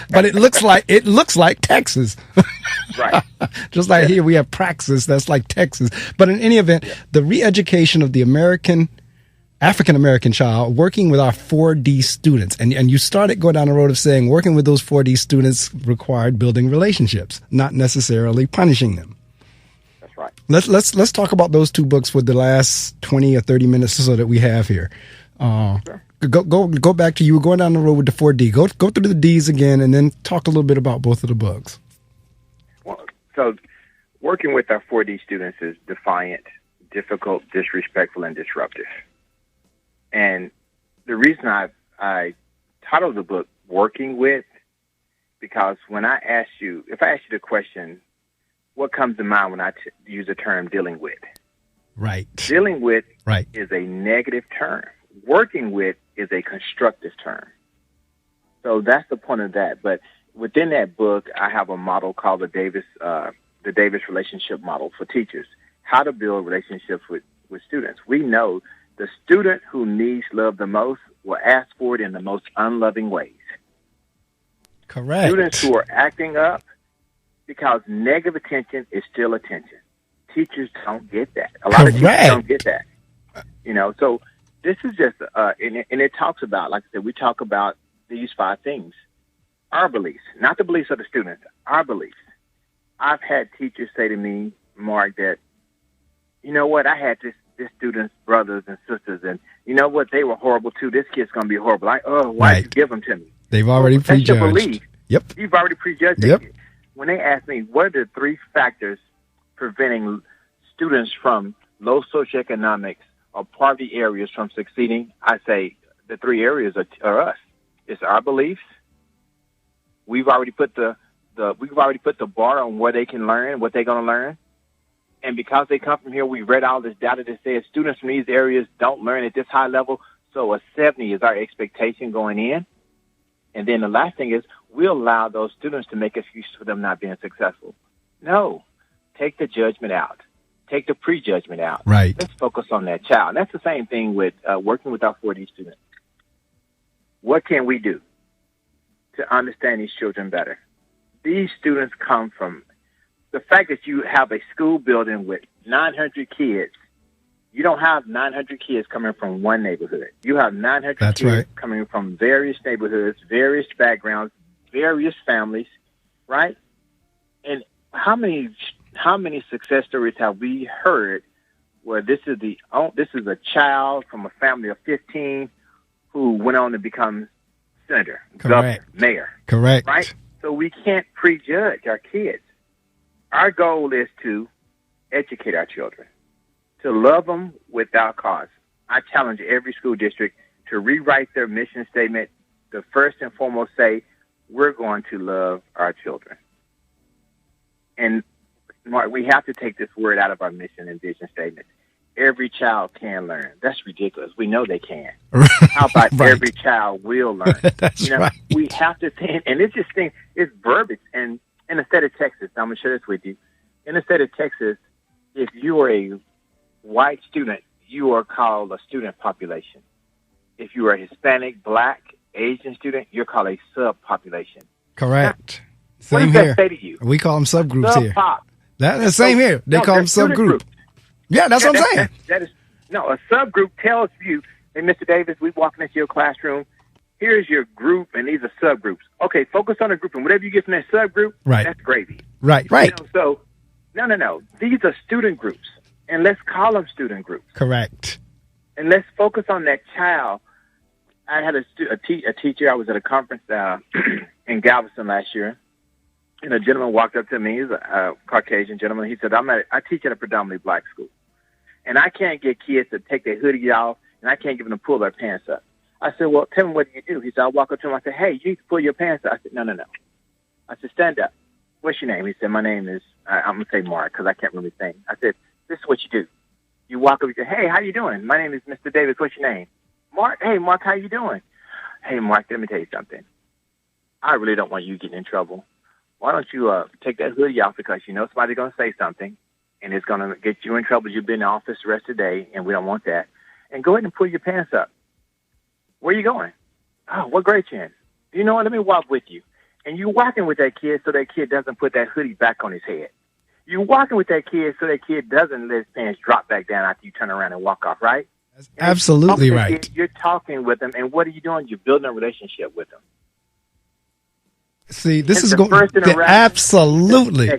But it looks like Texas. Right. Just like here we have praxis. That's like Texas. But in any event, the re-education of the African-American child, working with our 4D students. And you started going down the road of saying working with those 4D students required building relationships, not necessarily punishing them. Right. Let's talk about those two books for the last 20 or 30 minutes or so that we have here. Sure. Go back to you were going down the road with the 4D. Go through the Ds again, and then talk a little bit about both of the books. Well, so working with our 4D students is defiant, difficult, disrespectful, and disruptive. And the reason I titled the book "Working With," because if I ask you the question, what comes to mind when I use the term dealing with? Right. Dealing with is a negative term. Working with is a constructive term. So that's the point of that. But within that book, I have a model called the Davis relationship model for teachers, how to build relationships with students. We know the student who needs love the most will ask for it in the most unloving ways. Correct. Students who are acting up, because negative attention is still attention. Teachers don't get that. A lot of teachers don't get that. So this is just, and it talks about, like I said, we talk about these 5 things. Our beliefs, not the beliefs of the students, our beliefs. I've had teachers say to me, Mark, that, you know what, I had this student's brothers and sisters, and you know what, they were horrible too. This kid's going to be horrible. Why did you give them to me? They've already prejudged. That's your belief. Yep. You've already prejudged it. When they ask me, what are the 3 factors preventing students from low socioeconomics or poverty areas from succeeding, I say the 3 areas are us. It's our beliefs. We've already put the bar on where they can learn, what they're going to learn. And because they come from here, we read all this data that says students from these areas don't learn at this high level. So a 70 is our expectation going in. And then the last thing is we'll allow those students to make excuses for them not being successful. No, take the judgment out. Take the prejudgment out. Right. Let's focus on that child. And that's the same thing with working with our 4D students. What can we do to understand these children better? These students come from the fact that you have a school building with 900 kids. You don't have 900 kids coming from one neighborhood. You have 900 kids coming from various neighborhoods, various backgrounds, various families, right? And how many success stories have we heard where this is a child from a family of 15 who went on to become senator, governor, mayor. Correct. Right? So we can't prejudge our kids. Our goal is to educate our children, to love them without cause. I challenge every school district to rewrite their mission statement to first and foremost say, we're going to love our children. And Mark, we have to take this word out of our mission and vision statement. Every child can learn. That's ridiculous. We know they can. How about every child will learn? That's right. We have to think, and it's just thing, it's verbiage. And in the state of Texas, I'm going to share this with you. In the state of Texas, if you are a white student, you are called a student population. If you are a Hispanic, Black, Asian student, you're called a subpopulation. Correct. Now, Same what does here. that say to you? We call them subgroups here. Sub-pop. That's the same here. They call them subgroup. Yeah, that's what I'm saying. A subgroup tells you, hey, Mr. Davis, we walking into your classroom. Here's your group, and these are subgroups. Okay, focus on a group, and whatever you get from that subgroup, that's gravy. Right. So, no. These are student groups, and let's call them student groups. Correct. And let's focus on that child. I had a teacher. I was at a conference in Galveston last year, and a gentleman walked up to me. He's a Caucasian gentleman. He said, I teach at a predominantly black school, and I can't get kids to take their hoodie off, and I can't get them to pull their pants up. I said, well, tell me, what do you do? He said, I walk up to him. I said, hey, you need to pull your pants up. I said, no. I said, stand up. What's your name? He said, my name is, I'm going to say Mark because I can't really think. I said, this is what you do. You walk up and say, hey, how you doing? My name is Mr. Davis. What's your name? Mark. Hey, Mark, how you doing? Hey, Mark, let me tell you something. I really don't want you getting in trouble. Why don't you take that hoodie off because you know somebody's going to say something, and it's going to get you in trouble. You've been in the office the rest of the day, and we don't want that. And go ahead and pull your pants up. Where are you going? Oh, what grade you in? You know what? Let me walk with you. And you're walking with that kid so that kid doesn't put that hoodie back on his head. You're walking with that kid so that kid doesn't let his pants drop back down after you turn around and walk off, right? That's absolutely right. Kid, you're talking with them, and what are you doing? You're building a relationship with them. See, this is going absolutely.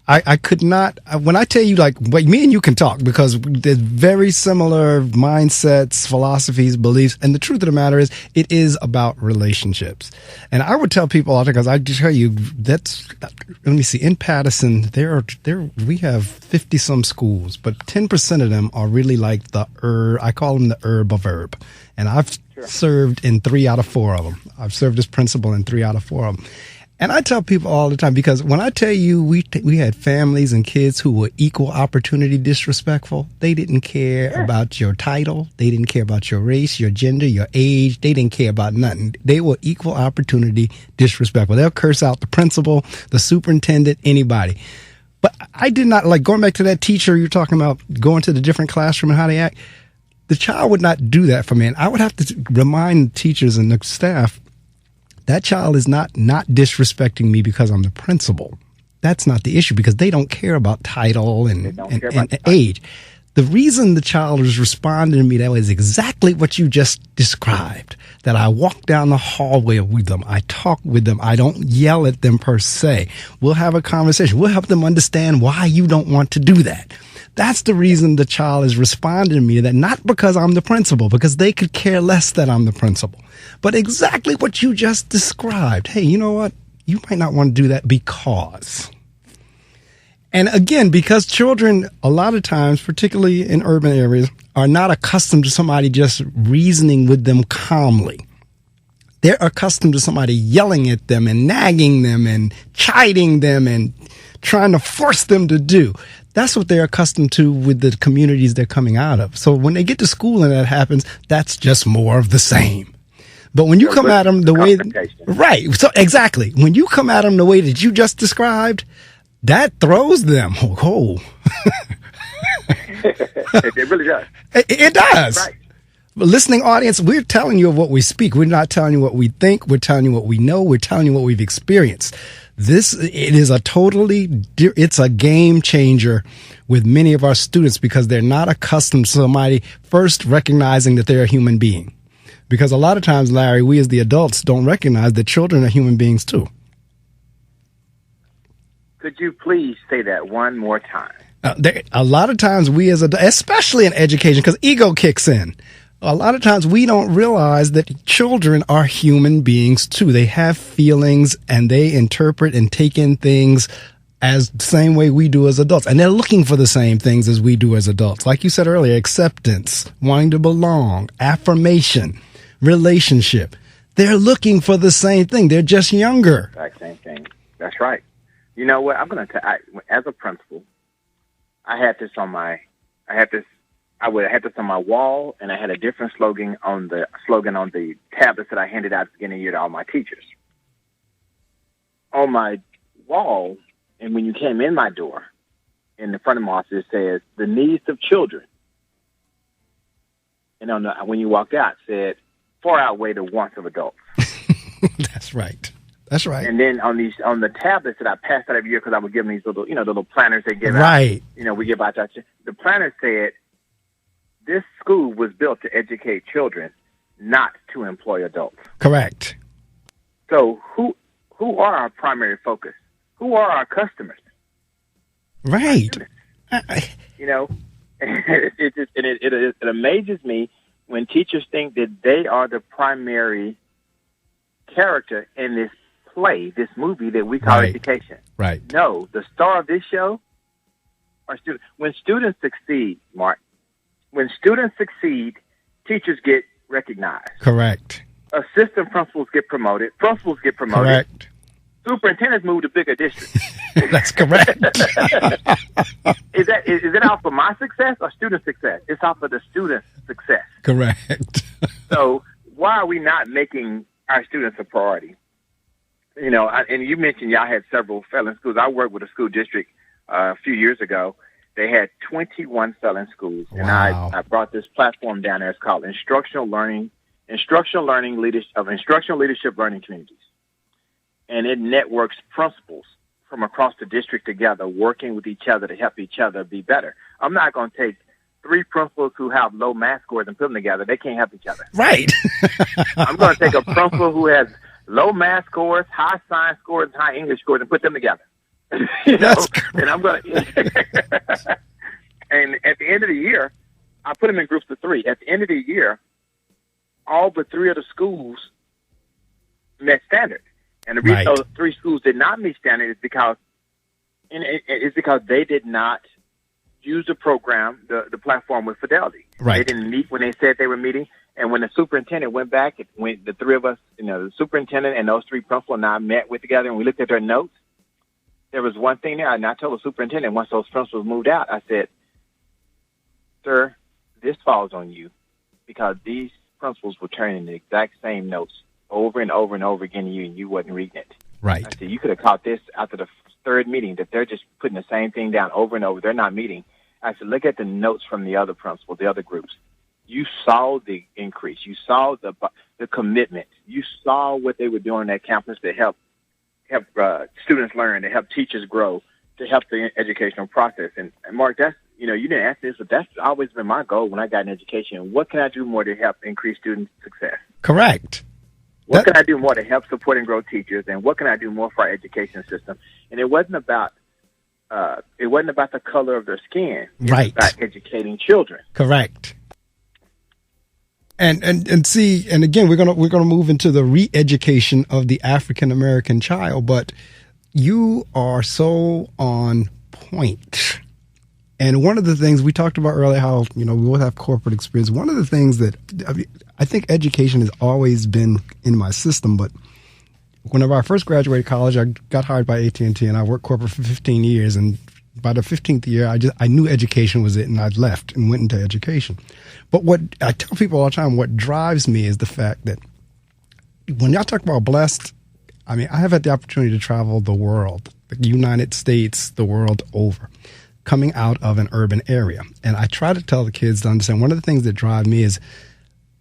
I could not, when I tell you, like, me and you can talk because there's very similar mindsets, philosophies, beliefs. And the truth of the matter is, it is about relationships. And I would tell people all the time, because I just tell you, let me see, in Patterson, we have 50 some schools, but 10% of them are really like I call them the herb of herb. And I've served in 3 out of 4 of them. I've served as principal in 3 out of 4 of them. And I tell people all the time, because when I tell you we had families and kids who were equal opportunity disrespectful, they didn't care about your title. They didn't care about your race, your gender, your age. They didn't care about nothing. They were equal opportunity disrespectful. They'll curse out the principal, the superintendent, anybody. But I did not, like, going back to that teacher you're talking about, going to the different classroom and how they act. The child would not do that for me. And I would have to remind teachers and the staff, that child is not disrespecting me because I'm the principal. That's not the issue, because they don't care about title and age. The reason the child is responding to me that way is exactly what you just described, that I walk down the hallway with them. I talk with them. I don't yell at them per se. We'll have a conversation. We'll help them understand why you don't want to do that. That's the reason the child is responding to me, that not because I'm the principal, because they could care less that I'm the principal, but exactly what you just described. Hey, you know what? You might not want to do that because. And again, because children, a lot of times, particularly in urban areas, are not accustomed to somebody just reasoning with them calmly. They're accustomed to somebody yelling at them and nagging them and chiding them and trying to force them to do. That's what they're accustomed to with the communities they're coming out of. So when they get to school and that happens, that's just more of the same. But when you come at them the way, right. So exactly. When you come at them the way that you just described, that throws them. Oh. It really does. It does. Right. But listening audience, we're telling you of what we speak. We're not telling you what we think. We're telling you what we know. We're telling you what we've experienced. It's a game changer with many of our students, because they're not accustomed to somebody first recognizing that they're a human being. Because a lot of times, Larry, we as the adults don't recognize that children are human beings too. Could you please say that one more time? A lot of times we as adults, especially in education, because ego kicks in, a lot of times we don't realize that children are human beings too. They have feelings and they interpret and take in things as the same way we do as adults. And they're looking for the same things as we do as adults. Like you said earlier, acceptance, wanting to belong, affirmation, relationship. They're looking for the same thing. They're just younger. Exact same thing. That's right. You know what? I'm going to as a principal, I had this on my wall, and I had a different slogan on the tablets that I handed out at the beginning of the year to all my teachers. On my wall, and when you came in my door, in the front of my office, it says, "The needs of children." And when you walked out, it said, "Far outweigh the wants of adults." That's right. That's right. And then on the tablets that I passed out every year, because I would give them these little, the little planners they give out. Right. We give out that. The planner said, "This school was built to educate children, not to employ adults." Correct. So who are our primary focus? Who are our customers? Right. It amazes me when teachers think that they are the primary character in this play, this movie that we call education. Right. No, the star of this show are students. When students succeed, Mark, teachers get recognized. Correct. Assistant principals get promoted. Principals get promoted. Correct. Superintendents move to bigger districts. That's correct. Is it off of my success or student success? It's off of the student's success. Correct. So why are we not making our students a priority? And you mentioned y'all had several failing schools. I worked with a school district a few years ago. They had 21 failing schools. Wow. And I brought this platform down there. It's called Instructional Leadership Learning Communities. And it networks principals from across the district together, working with each other to help each other be better. I'm not going to take 3 principals who have low math scores and put them together. They can't help each other. Right. I'm going to take a principal who has low math scores, high science scores, and high English scores and put them together. And I'm going to, and at the end of the year, I put them in groups of 3. At the end of the year, all but 3 of the schools met standard. And the reason those 3 schools did not meet standard is because they did not use the program, the platform with fidelity. Right. They didn't meet when they said they were meeting. And when the superintendent went back, the 3 of us, the superintendent and those 3 principals and I met together and we looked at their notes. There was one thing there, and I told the superintendent once those principals moved out, I said, "Sir, this falls on you because these principals were turning the exact same notes over and over and over again to you, and you wasn't reading it." Right. I said, "You could have caught this after the 3rd meeting that they're just putting the same thing down over and over. They're not meeting." I said, "Look at the notes from the other principals, the other groups. You saw the increase. You saw the commitment. You saw what they were doing at campus to help students learn, to help teachers grow, to help the educational process. And Mark, that's, you didn't ask this, but that's always been my goal when I got in education. What can I do more to help increase student success? Correct. What can I do more to help support and grow teachers? And what can I do more for our education system? And it wasn't about the color of their skin. Right. It was about educating children. Correct. And see, and again, we're gonna move into the re-education of the African American child, but you are so on point. And one of the things we talked about earlier, how we both have corporate experience. One of the things that I think education has always been in my system, but whenever I first graduated college, I got hired by AT&T, and I worked corporate for 15 years. And by the 15th year, I knew education was it, and I left and went into education. But what I tell people all the time, what drives me is the fact that when y'all talk about blessed, I mean, I have had the opportunity to travel the world, the United States, the world over, coming out of an urban area. And I try to tell the kids to understand one of the things that drive me is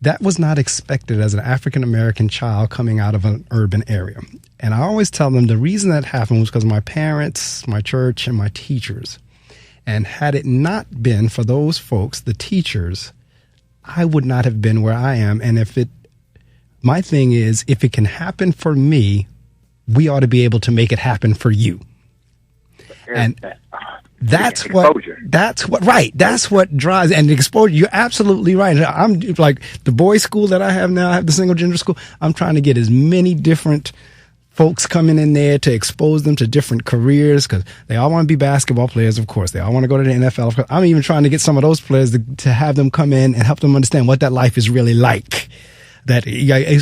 that was not expected as an African-American child coming out of an urban area. And I always tell them the reason that happened was because of my parents, my church, and my teachers. And had it not been for those folks, the teachers, I would not have been where I am. And my thing is, if it can happen for me, we ought to be able to make it happen for you. And that's what drives, and the exposure. You're absolutely right. I'm like the boys' school that I have now. I have the single gender school. I'm trying to get as many different folks coming in there to expose them to different careers, because they all want to be basketball players, of course. They all want to go to the NFL. Of course. I'm even trying to get some of those players to have them come in and help them understand what that life is really like. That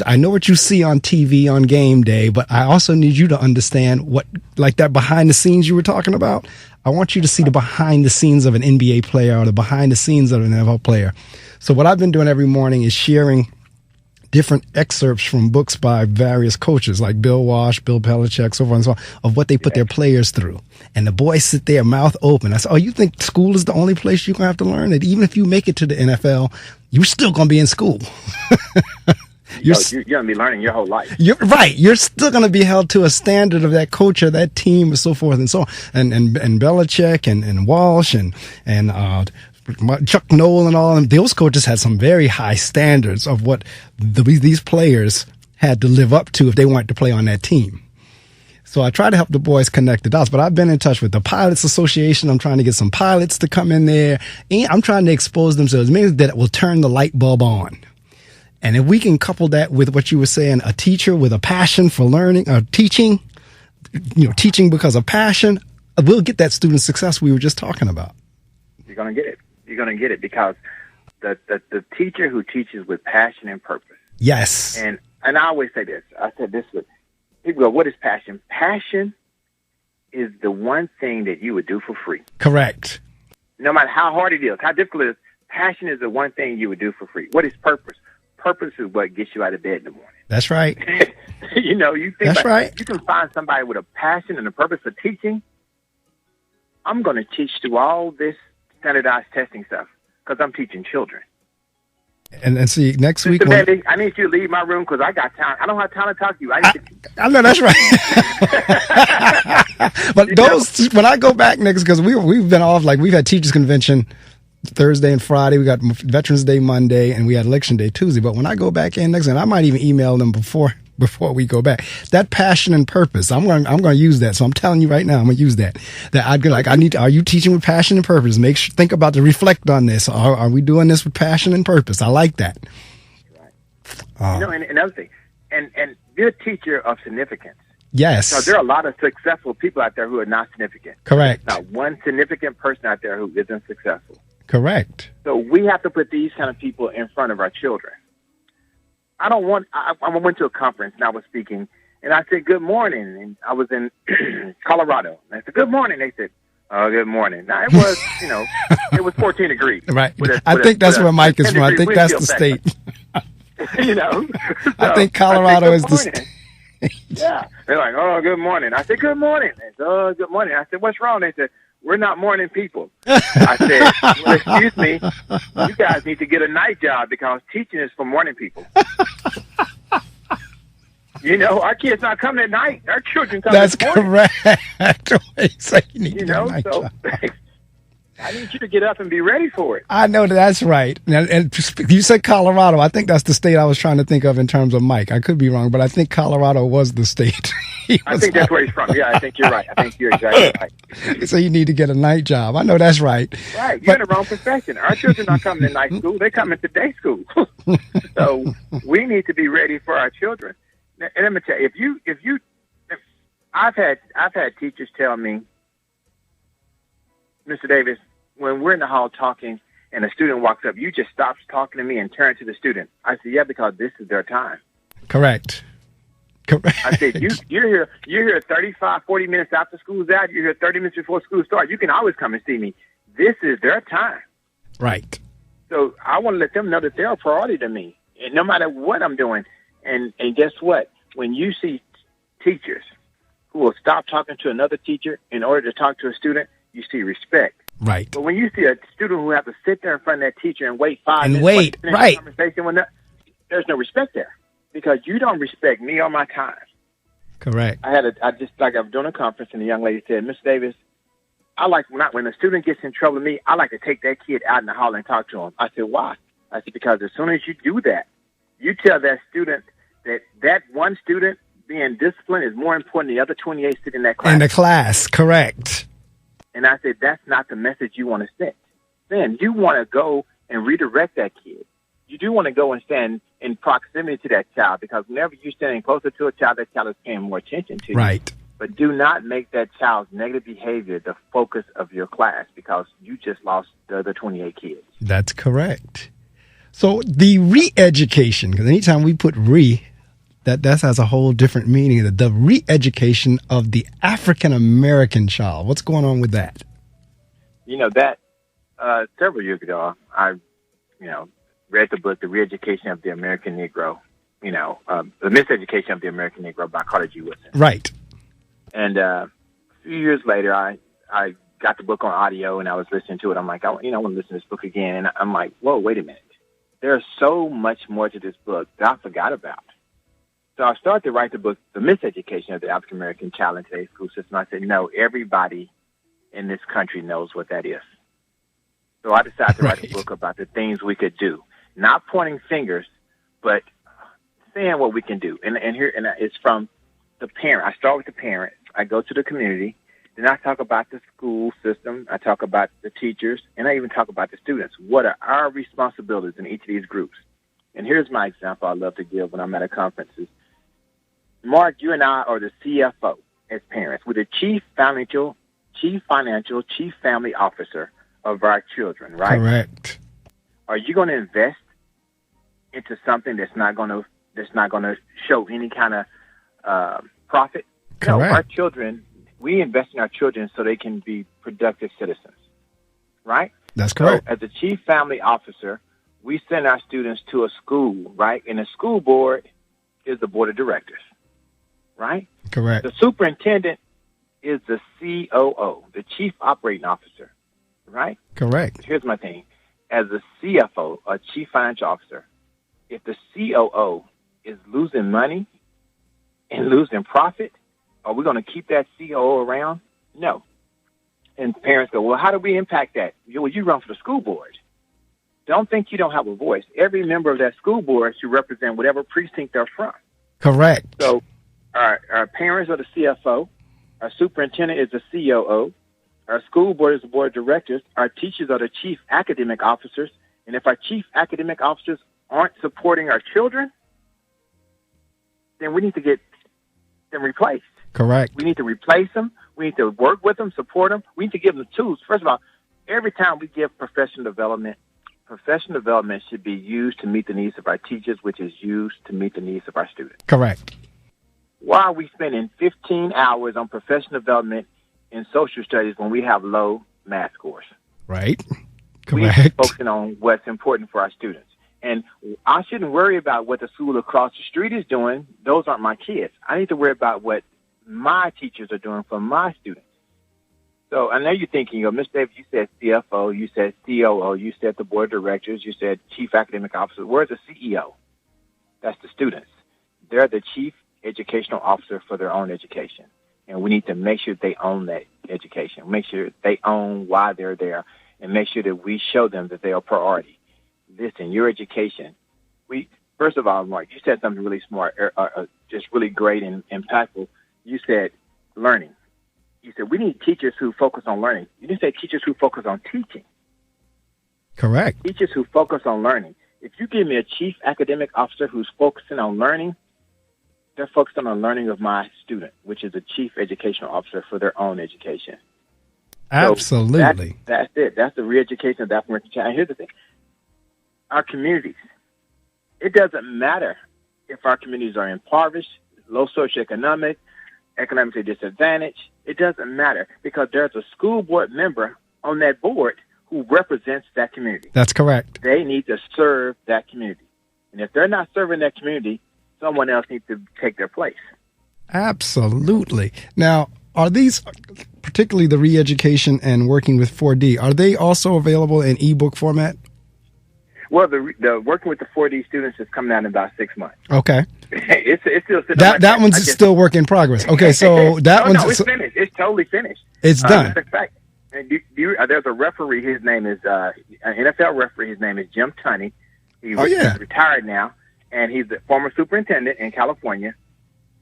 I know what you see on TV on game day, but I also need you to understand what, like that behind the scenes you were talking about. I want you to see the behind the scenes of an NBA player or the behind the scenes of an NFL player. So what I've been doing every morning is sharing different excerpts from books by various coaches like Bill Walsh, Bill Belichick, so forth and so on, of what they put their players through. And the boys sit there, mouth open. I said, you think school is the only place you're going to have to learn? That even if you make it to the NFL, you're still going to be in school. You're going to be learning your whole life. You're right. You're still going to be held to a standard of that coach or that team and so forth and so on. And Belichick and Walsh and Chuck Noll and all of them, those coaches had some very high standards of what these players had to live up to if they wanted to play on that team. So I try to help the boys connect the dots, but I've been in touch with the Pilots Association. I'm trying to get some pilots to come in there, and I'm trying to expose themselves, means that it will turn the light bulb on. And if we can couple that with what you were saying, a teacher with a passion for learning or teaching, teaching because of passion, we'll get that student success we were just talking about. You're going to get it. You're going to get it because the teacher who teaches with passion and purpose. Yes. And I always say this. I said this with people go, what is passion? Passion is the one thing that you would do for free. Correct. No matter how hard it is, how difficult it is, passion is the one thing you would do for free. What is purpose? Purpose is what gets you out of bed in the morning. That's right. You think that's right. You can find somebody with a passion and a purpose for teaching. I'm going to teach through all this standardized testing stuff because I'm teaching children. And see, next week... Mandy, I need you to leave my room because I got time. I don't have time to talk to you. I know, that's right. But when I go back next, because we've been off, like we've had teachers convention Thursday and Friday, we got Veterans Day Monday, and we had Election Day Tuesday. But when I go back in next, and I might even email them before we go back, that passion and purpose, I'm going to use that. So I'm telling you right now, I'm going to use that. That I'd be like, are you teaching with passion and purpose? Think about to reflect on this. Are we doing this with passion and purpose? I like that. Right. And another thing, and you're a teacher of significance. Yes. So there are a lot of successful people out there who are not significant. Correct. There's not one significant person out there who isn't successful. Correct. So we have to put these kind of people in front of our children. I went to a conference and I was speaking and I said, good morning. And I was in Colorado. And I said, good morning. They said, oh, good morning. Now it was, it was 14 degrears. Right. I think that's where Mike is from. I think that's the state. I think Colorado is the state. Yeah. They're like, oh, good morning. I said, good morning. They said, oh, good morning. I said, what's wrong? They said, we're not morning people. I said, well, excuse me, you guys need to get a night job because teaching is for morning people. You know, our kids not coming at night. Our children come That's in the morning. correct. So you need You to get a know, night so job. I need you to get up and be ready for it. I know that's right. Now, and you said Colorado. I think that's the state I was trying to think of in terms of Mike. I could be wrong, but I think Colorado was the state. I think that's where he's from. Yeah, I think you're right. I think you're exactly right. So you need to get a night job. I know that's right. Right. You're in the wrong profession. Our children are not coming to night school. They come into day school. So we need to be ready for our children. And let me tell you, if I've had teachers tell me, Mr. Davis, when we're in the hall talking and a student walks up, you just stop talking to me and turn to the student. I said, yeah, because this is their time. Correct. I said, you're here 35, 40 minutes after school's out. You're here 30 minutes before school starts. You can always come and see me. This is their time. Right. So I want to let them know that they're a priority to me, and no matter what I'm doing. And guess what? When you see teachers who will stop talking to another teacher in order to talk to a student, you see respect. Right. But when you see a student who has to sit there in front of that teacher and wait 5 minutes, wait, right? Conversation when there's no respect there because you don't respect me or my time. Correct. I just like I was doing a conference and the young lady said, Miss Davis, I like when a student gets in trouble with me, I like to take that kid out in the hall and talk to him. I said, why? I said, because as soon as you do that, you tell that student that one student being disciplined is more important than the other 28 sitting in that class. In the class, correct. And I said, that's not the message you want to send. Then you want to go and redirect that kid. You do want to go and stand in proximity to that child because whenever you're standing closer to a child, that child is paying more attention to you. Right. But do not make that child's negative behavior the focus of your class because you just lost the other 28 kids. That's correct. So the re-education, because anytime we put that has a whole different meaning. The re-education of the African-American child. What's going on with that? You know, that several years ago, I, read the book, The Re-Education of the American Negro, The Miseducation of the American Negro by Carter G. Woodson. Right. And a few years later, I got the book on audio and I was listening to it. I'm like, I want to listen to this book again. And I'm like, whoa, wait a minute. There's so much more to this book that I forgot about. So I started to write the book, The Miseducation of the African American Child in Today's School System. I said, no, everybody in this country knows what that is. So I decided to write a book about the things we could do, not pointing fingers, but saying what we can do. And it's from the parent. I start with the parent. I go to the community. Then I talk about the school system. I talk about the teachers, and I even talk about the students. What are our responsibilities in each of these groups? And here's my example I love to give when I'm at a conference. Mark, you and I are the CFO as parents. We're the chief financial, chief family officer of our children, right? Correct. Are you going to invest into something that's not going to show any kind of profit? Correct. No, our children, we invest in our children so they can be productive citizens, right? That's correct. So as a chief family officer, we send our students to a school, right? And the school board is the board of directors, right? Correct. The superintendent is the COO, the chief operating officer, right? Correct. Here's my thing. As a CFO, a chief financial officer, if the COO is losing money and losing profit, are we going to keep that COO around? No. And parents go, well, how do we impact that? Well, you run for the school board. Don't think you don't have a voice. Every member of that school board should represent whatever precinct they're from. Correct. So our parents are the CFO. Our superintendent is the COO. Our school board is the board of directors. Our teachers are the chief academic officers. And if our chief academic officers aren't supporting our children, then we need to get them replaced. Correct. We need to replace them. We need to work with them, support them. We need to give them the tools. First of all, every time we give professional development should be used to meet the needs of our teachers, which is used to meet the needs of our students. Correct. Why are we spending 15 hours on professional development in social studies when we have low math scores? Right. We need to Correct. be focusing on what's important for our students. And I shouldn't worry about what the school across the street is doing. Those aren't my kids. I need to worry about what my teachers are doing for my students. So I know you're thinking, Mr. Davis, you said CFO, you said COO, you said the board of directors, you said chief academic officer. Where's the CEO? That's the students. They're the chief educational officer for their own education. And we need to make sure they own that education, make sure they own why they're there, and make sure that we show them that they are a priority. Listen, your education. First of all, Mark, you said something really smart, just really great and impactful. You said learning. You said we need teachers who focus on learning. You didn't say teachers who focus on teaching. Correct. Teachers who focus on learning. If you give me a chief academic officer who's focusing on learning, they're focusing on learning of my student, which is a chief educational officer for their own education. Absolutely. So that's it. That's the re-education of the African American child. And here's the thing. Our communities. It doesn't matter if our communities are impoverished, low socioeconomic, economically disadvantaged. It doesn't matter because there's a school board member on that board who represents that community. That's correct. They need to serve that community. And if they're not serving that community, someone else needs to take their place. Absolutely. Now, are these, particularly the re-education and working with 4D, are they also available in ebook format? Well, the working with the 4D students is coming out in about 6 months. Okay. It's still sitting that one's still work in progress. Okay, so that one's... No, it's finished. It's totally finished. It's done. In fact, there's a referee. His name is an NFL referee. His name is Jim Tunney. He's retired now, and he's the former superintendent in California.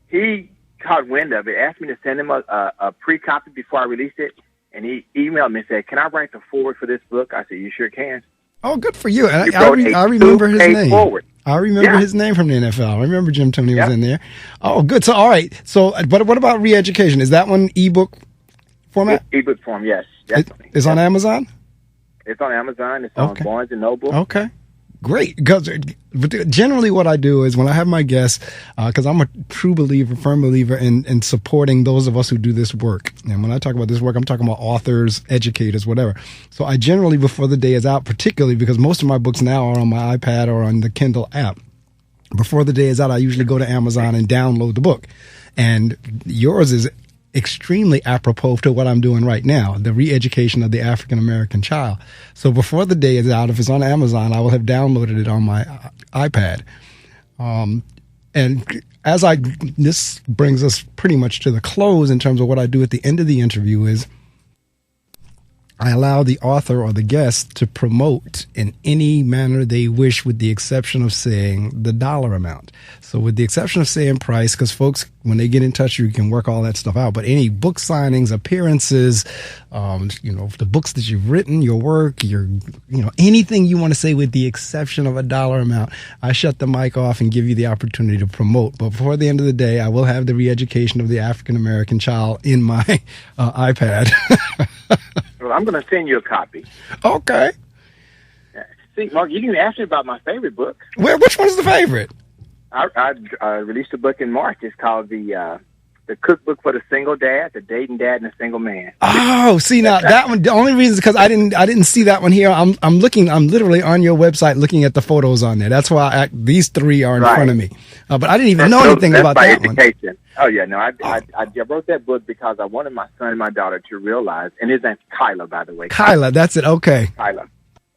He caught wind of it, asked me to send him a pre-copy before I released it, and he emailed me and said, "Can I write the forward for this book?" I said, "You sure can." Oh, good for you. And I remember his name. Forward. I remember his name from the NFL. I remember Jim Tunney was in there. Oh, good. So, all right. So, but what about re-education? Is that one ebook format? Ebook form, yes. Definitely. It's on Amazon? It's on Amazon. It's on Barnes & Noble. Okay. Great. Because generally what I do is when I have my guests, because I'm a true believer, firm believer in supporting those of us who do this work. And when I talk about this work, I'm talking about authors, educators, whatever. So I generally, before the day is out, particularly because most of my books now are on my iPad or on the Kindle app, before the day is out, I usually go to Amazon and download the book. And yours is extremely apropos to what I'm doing right now, the re-education of the African American child. So before the day is out, if it's on Amazon, I will have downloaded it on my iPad. And this brings us pretty much to the close in terms of what I do at the end of the interview is I allow the author or the guest to promote in any manner they wish, with the exception of saying the dollar amount. So with the exception of saying price, because folks, when they get in touch, you can work all that stuff out. But any book signings, appearances, the books that you've written, your work, anything you want to say with the exception of a dollar amount, I shut the mic off and give you the opportunity to promote. But before the end of the day, I will have the re-education of the African American child in my iPad. Well, I'm going to send you a copy. Okay. See, Mark, you didn't ask me about my favorite book. Which one's the favorite? I released a book in March. It's called the Cookbook for the Single Dad, the Dating Dad, and the Single Man. Oh, see now that one. The only reason is because I didn't see that one here. I'm literally on your website looking at the photos on there. That's why these three are in front of me. But I didn't even know anything about that education. One. Oh yeah, no, I wrote that book because I wanted my son and my daughter to realize, and his name's Kyla, by the way. Kyla, that's it. Okay. Kyla.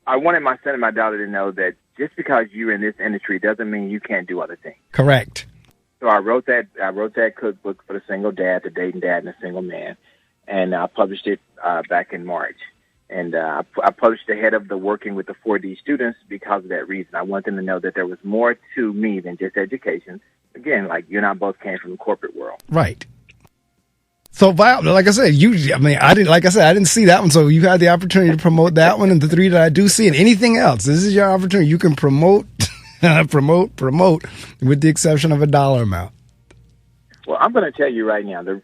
I wanted my son and my daughter to know that just because you're in this industry doesn't mean you can't do other things. Correct. So I wrote that cookbook for the single dad, the dating dad, and the single man, and I published it back in March. And I published ahead of the working with the 4D students because of that reason. I want them to know that there was more to me than just education. Again, like you and I both came from the corporate world. Right. So, like I said, I didn't see that one. So you had the opportunity to promote that one and the three that I do see, and anything else. This is your opportunity. You can promote, promote, with the exception of a dollar amount. Well, I'm going to tell you right now, the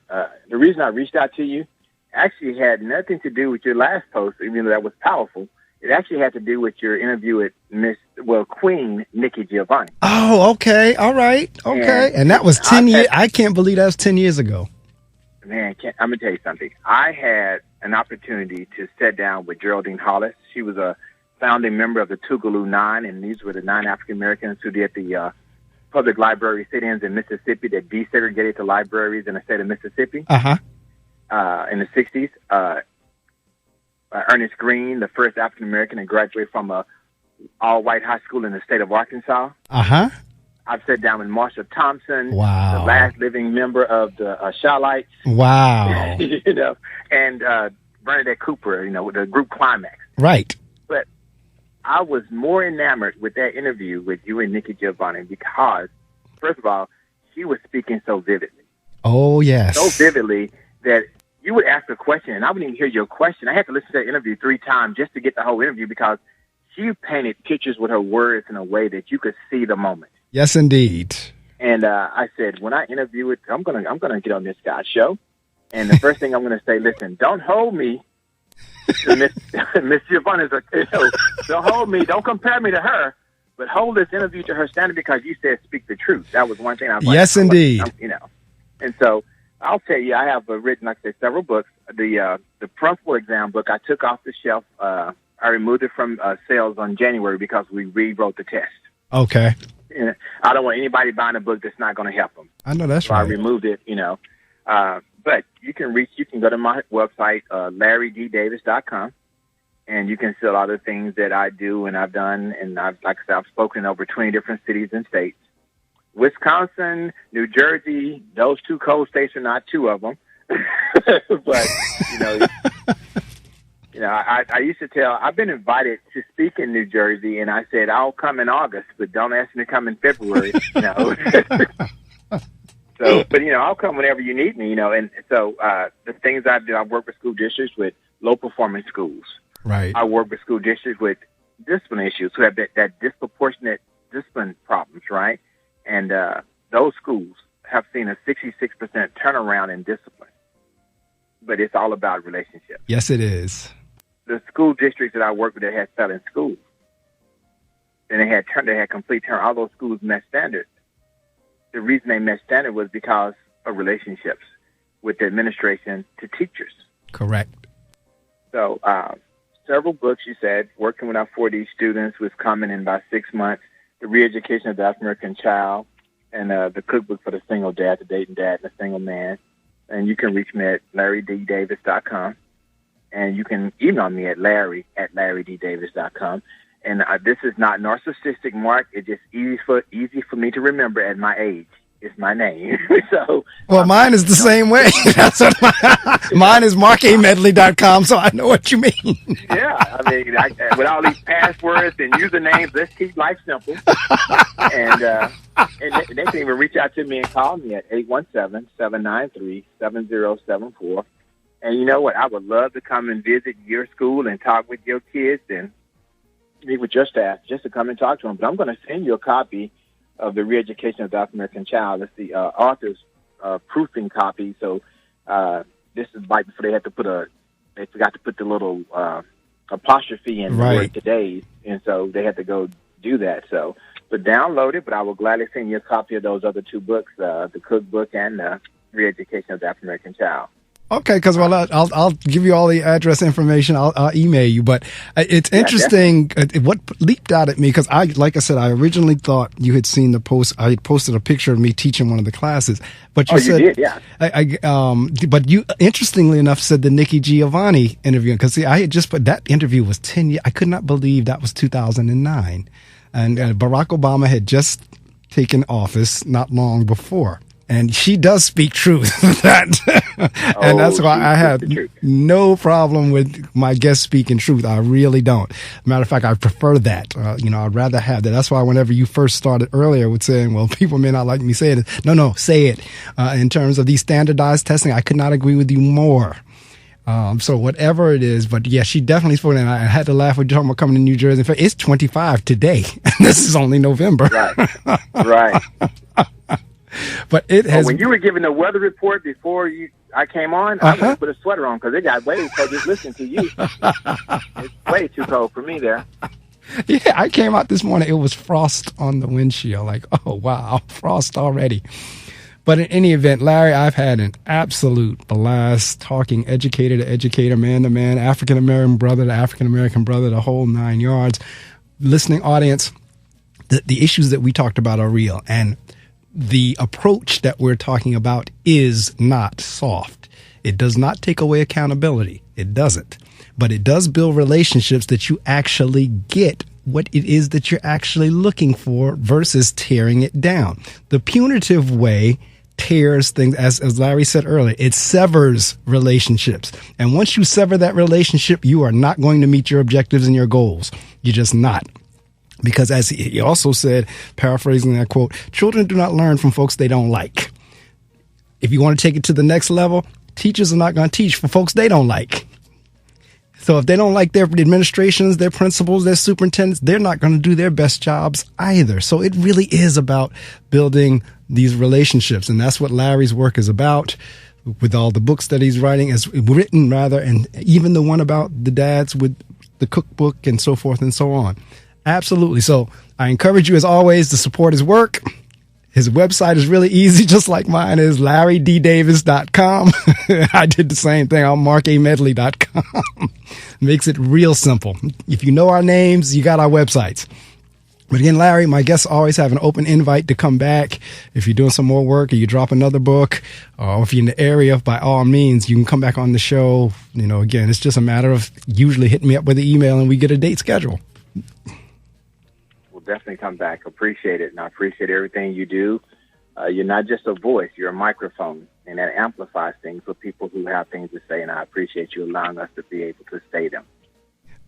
reason I reached out to you actually had nothing to do with your last post, even though that was powerful. It actually had to do with your interview with Queen Nikki Giovanni. Oh, okay. All right. Okay. And that was 10 years. I can't believe that was 10 years ago. Man, I'm going to tell you something. I had an opportunity to sit down with Geraldine Hollis. She was a founding member of the Tougaloo Nine, and these were the 9 African-Americans who did the public library sit-ins in Mississippi that desegregated the libraries in the state of Mississippi in the 60s. Ernest Green, the first African American to graduate from a all-white high school in the state of Arkansas. Uh-huh. I've sat down with Marsha Thompson, wow, the last living member of the Shawlites. Wow. You know, and Bernadette Cooper, you know, with the group Climax. Right. But I was more enamored with that interview with you and Nikki Giovanni because, first of all, she was speaking so vividly. Oh, yes. So vividly that you would ask a question, and I wouldn't even hear your question. I had to listen to that interview 3 times just to get the whole interview because she painted pictures with her words in a way that you could see the moment. Yes, indeed. And I said, when I interview it, I'm gonna get on this guy's show, and the first thing I'm gonna say, listen, don't hold me to Miss Giovanni's. Don't hold me, don't compare me to her, but hold this interview to her standard because you said speak the truth. That was one thing I was like, yes, indeed. You know, and so I'll tell you, I have written, like I said, several books. The principal exam book I took off the shelf. I removed it from sales on January because we rewrote the test. Okay. And I don't want anybody buying a book that's not going to help them. I know that's so right. I removed it, you know. But you can go to my website, LarryDDavis.com, and you can see a lot of things that I do and I've done. And like I said, I've spoken in over 20 different cities and states. Wisconsin, New Jersey, those 2 cold states are not 2 of them. But, you know, I used to tell, I've been invited to speak in New Jersey, and I said, I'll come in August, but don't ask me to come in February, you know. So, but, you know, I'll come whenever you need me, you know. And so the things I do, I work with school districts with low-performing schools. Right. I work with school districts with discipline issues who have that disproportionate discipline problems, right? And those schools have seen a 66% turnaround in discipline. But it's all about relationships. Yes, it is. The school districts that I work with that had failing schools, and they had complete turn. All those schools met standards. The reason they met standard was because of relationships with the administration to teachers. Correct. So several books, you said, working with our 4D students was coming in about 6 months. The Re-Education of the African American Child, and the cookbook for the single dad, the dating dad, and the single man. And you can reach me at LarryDDavis.com. And you can email me at Larry@LarryDDavis.com. And this is not narcissistic, Mark. It's just easy for me to remember at my age. It's my name. So, well, mine is the same way. That's what mine is MarcMedley.com, so I know what you mean. Yeah, I mean, with all these passwords and usernames, let's keep life simple. And they can even reach out to me and call me at 817-793-7074. And you know what? I would love to come and visit your school and talk with your kids and meet with your staff just to come and talk to them. But I'm going to send you a copy of the Re-Education of the African American Child. It's the author's proofing copy. So this is right before they forgot to put the little apostrophe in the word today, and so they had to go do that. So, but download it. But I will gladly send you a copy of those other 2 books, the cookbook and the Re-Education of the African American Child. Okay, because I'll give you all the address information. I'll email you. But it's interesting what leaped out at me because like I said, I originally thought you had seen the post. I had posted a picture of me teaching one of the classes. But you said, you did, yeah. But you, interestingly enough, said the Nikki Giovanni interview because I had just put that interview was 10 years. I could not believe that was 2009, and Barack Obama had just taken office not long before. And she does speak truth. And that's why I have no problem with my guest speaking truth. I really don't. Matter of fact, I prefer that. I'd rather have that. That's why whenever you first started earlier with saying, well, people may not like me saying it. No, say it. In terms of these standardized testing, I could not agree with you more. So whatever it is, but yeah, she definitely spoke. And I had to laugh when you're talking about coming to New Jersey. In fact, it's 25 today. This is only November. Right. But it has. When you were giving the weather report before I came on, I had to put a sweater on because it got way cold just listening to you. It's way too cold for me there. Yeah, I came out this morning. It was frost on the windshield. Like, oh, wow, frost already. But in any event, Larry, I've had an absolute blast talking educator to educator, man to man, African-American brother to African-American brother, the whole 9 yards. Listening audience, the issues that we talked about are real. And the approach that we're talking about is not soft. It does not take away accountability. It doesn't. but it does build relationships that you actually get what it is that you're actually looking for versus tearing it down. The punitive way tears things, as Larry said earlier, it severs relationships. And once you sever that relationship, you are not going to meet your objectives and your goals. You're just not. Because as he also said, paraphrasing that quote, children do not learn from folks they don't like. If you want to take it to the next level, teachers are not going to teach for folks they don't like. So if they don't like their administrations, their principals, their superintendents, they're not going to do their best jobs either. So it really is about building these relationships. And that's what Larry's work is about with all the books that he's writing, and even the one about the dads with the cookbook and so forth and so on. Absolutely. So I encourage you, as always, to support his work. His website is really easy, just like mine is, LarryDDavis.com. I did the same thing on MarcMedley.com. Makes it real simple. If you know our names, you got our websites. But again, Larry, my guests always have an open invite to come back. If you're doing some more work or you drop another book, or if you're in the area, by all means, you can come back on the show. You know, again, it's just a matter of usually hitting me up with an email and we get a date schedule. Definitely come back. Appreciate it, and I appreciate everything you do. You're not just a voice, you're a microphone, and that amplifies things for people who have things to say, and I appreciate you allowing us to be able to say them.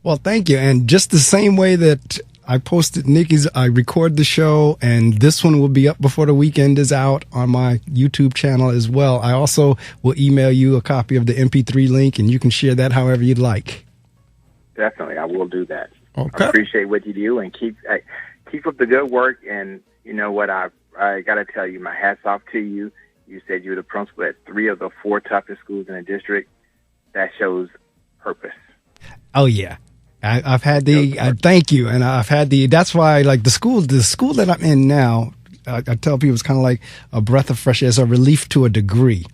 Well, thank you. And just the same way that I posted Nikki's, I record the show, and this one will be up before the weekend is out on my YouTube channel as well. I also will email you a copy of the MP3 link, and you can share that however you'd like. Definitely, I will do that. Okay. I appreciate what you do, and keep up the good work. And you know what, I got to tell you, my hat's off to you. You said you were the principal at 3 of the 4 toughest schools in the district. That shows purpose. Oh yeah, I've had thank you, and I've had that's why, like, the school that I'm in now, I tell people it's kind of like a breath of fresh air. It's a relief to a degree.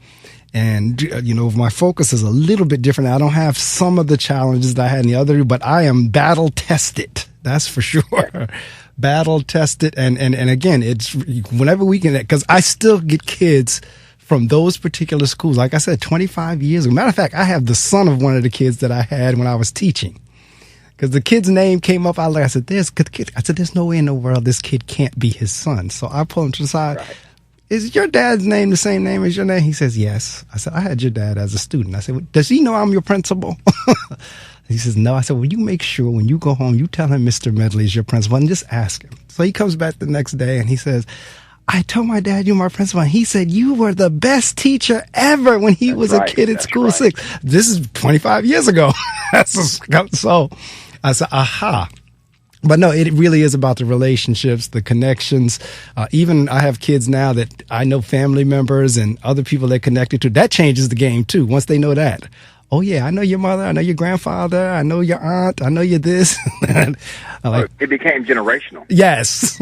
And, you know, my focus is a little bit different. I don't have some of the challenges that I had in the other, but I am battle tested. That's for sure. Battle tested. And again, it's whenever we can, because I still get kids from those particular schools. Like I said, 25 years ago. Matter of fact, I have the son of one of the kids that I had when I was teaching. Because the kid's name came up. I said, there's no way in the world this kid can't be his son. So I pulled him to the side. Right. Is your dad's name the same name as your name? He says, yes. I said, I had your dad as a student. I said, well, does he know I'm your principal? He says, no. I said, well, you make sure when you go home, you tell him Mr. Medley is your principal and just ask him. So he comes back the next day and he says, I told my dad you're my principal. And he said, you were the best teacher ever when he was a kid at school 6. This is 25 years ago. So I said, aha. But no, it really is about the relationships, the connections. Even I have kids now that I know, family members and other people they're connected to. That changes the game too. Once they know that, oh yeah, I know your mother, I know your grandfather, I know your aunt, I know you this. It became generational. Yes,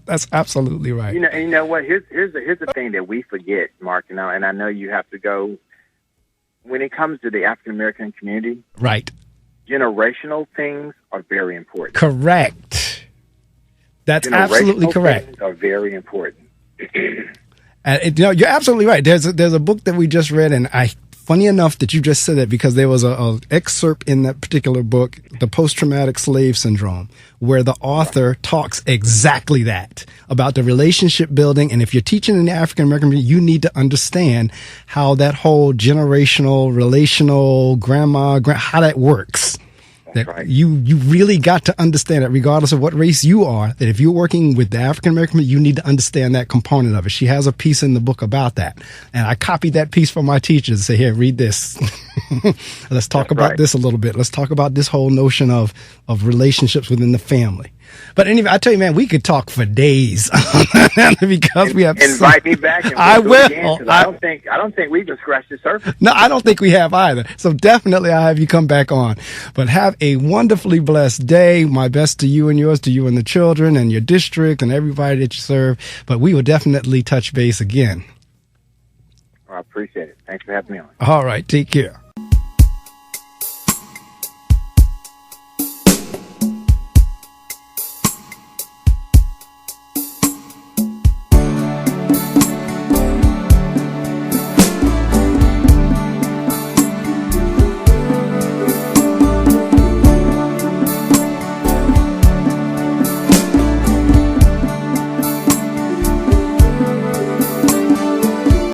that's absolutely right. You know what? Here's the thing that we forget, Mark. And I know you have to go. When it comes to the African American community, right? Generational things are very important. Correct. That's absolutely correct. Things are very important. And you're absolutely right. There's a book that we just read, and funny enough that you just said that, because there was a excerpt in that particular book, The Post-Traumatic Slave Syndrome, where the author talks exactly that, about the relationship building. And if you're teaching in the African American community, you need to understand how that whole generational, relational, how that works. That right. You really got to understand it, regardless of what race you are, that if you're working with the African American, you need to understand that component of it. She has a piece in the book about that. And I copied that piece from my teachers and say, here, read this. Let's talk about this a little bit. Let's talk about this whole notion of relationships within the family. But anyway, I tell you, man, we could talk for days because we have. Invite me back. And I will. Again, I don't think we can scratch the surface. No, I don't think we have either. So definitely, I'll have you come back on. But have a wonderfully blessed day. My best to you and yours, to you and the children and your district and everybody that you serve. But we will definitely touch base again. I appreciate it. Thanks for having me on. All right. Take care.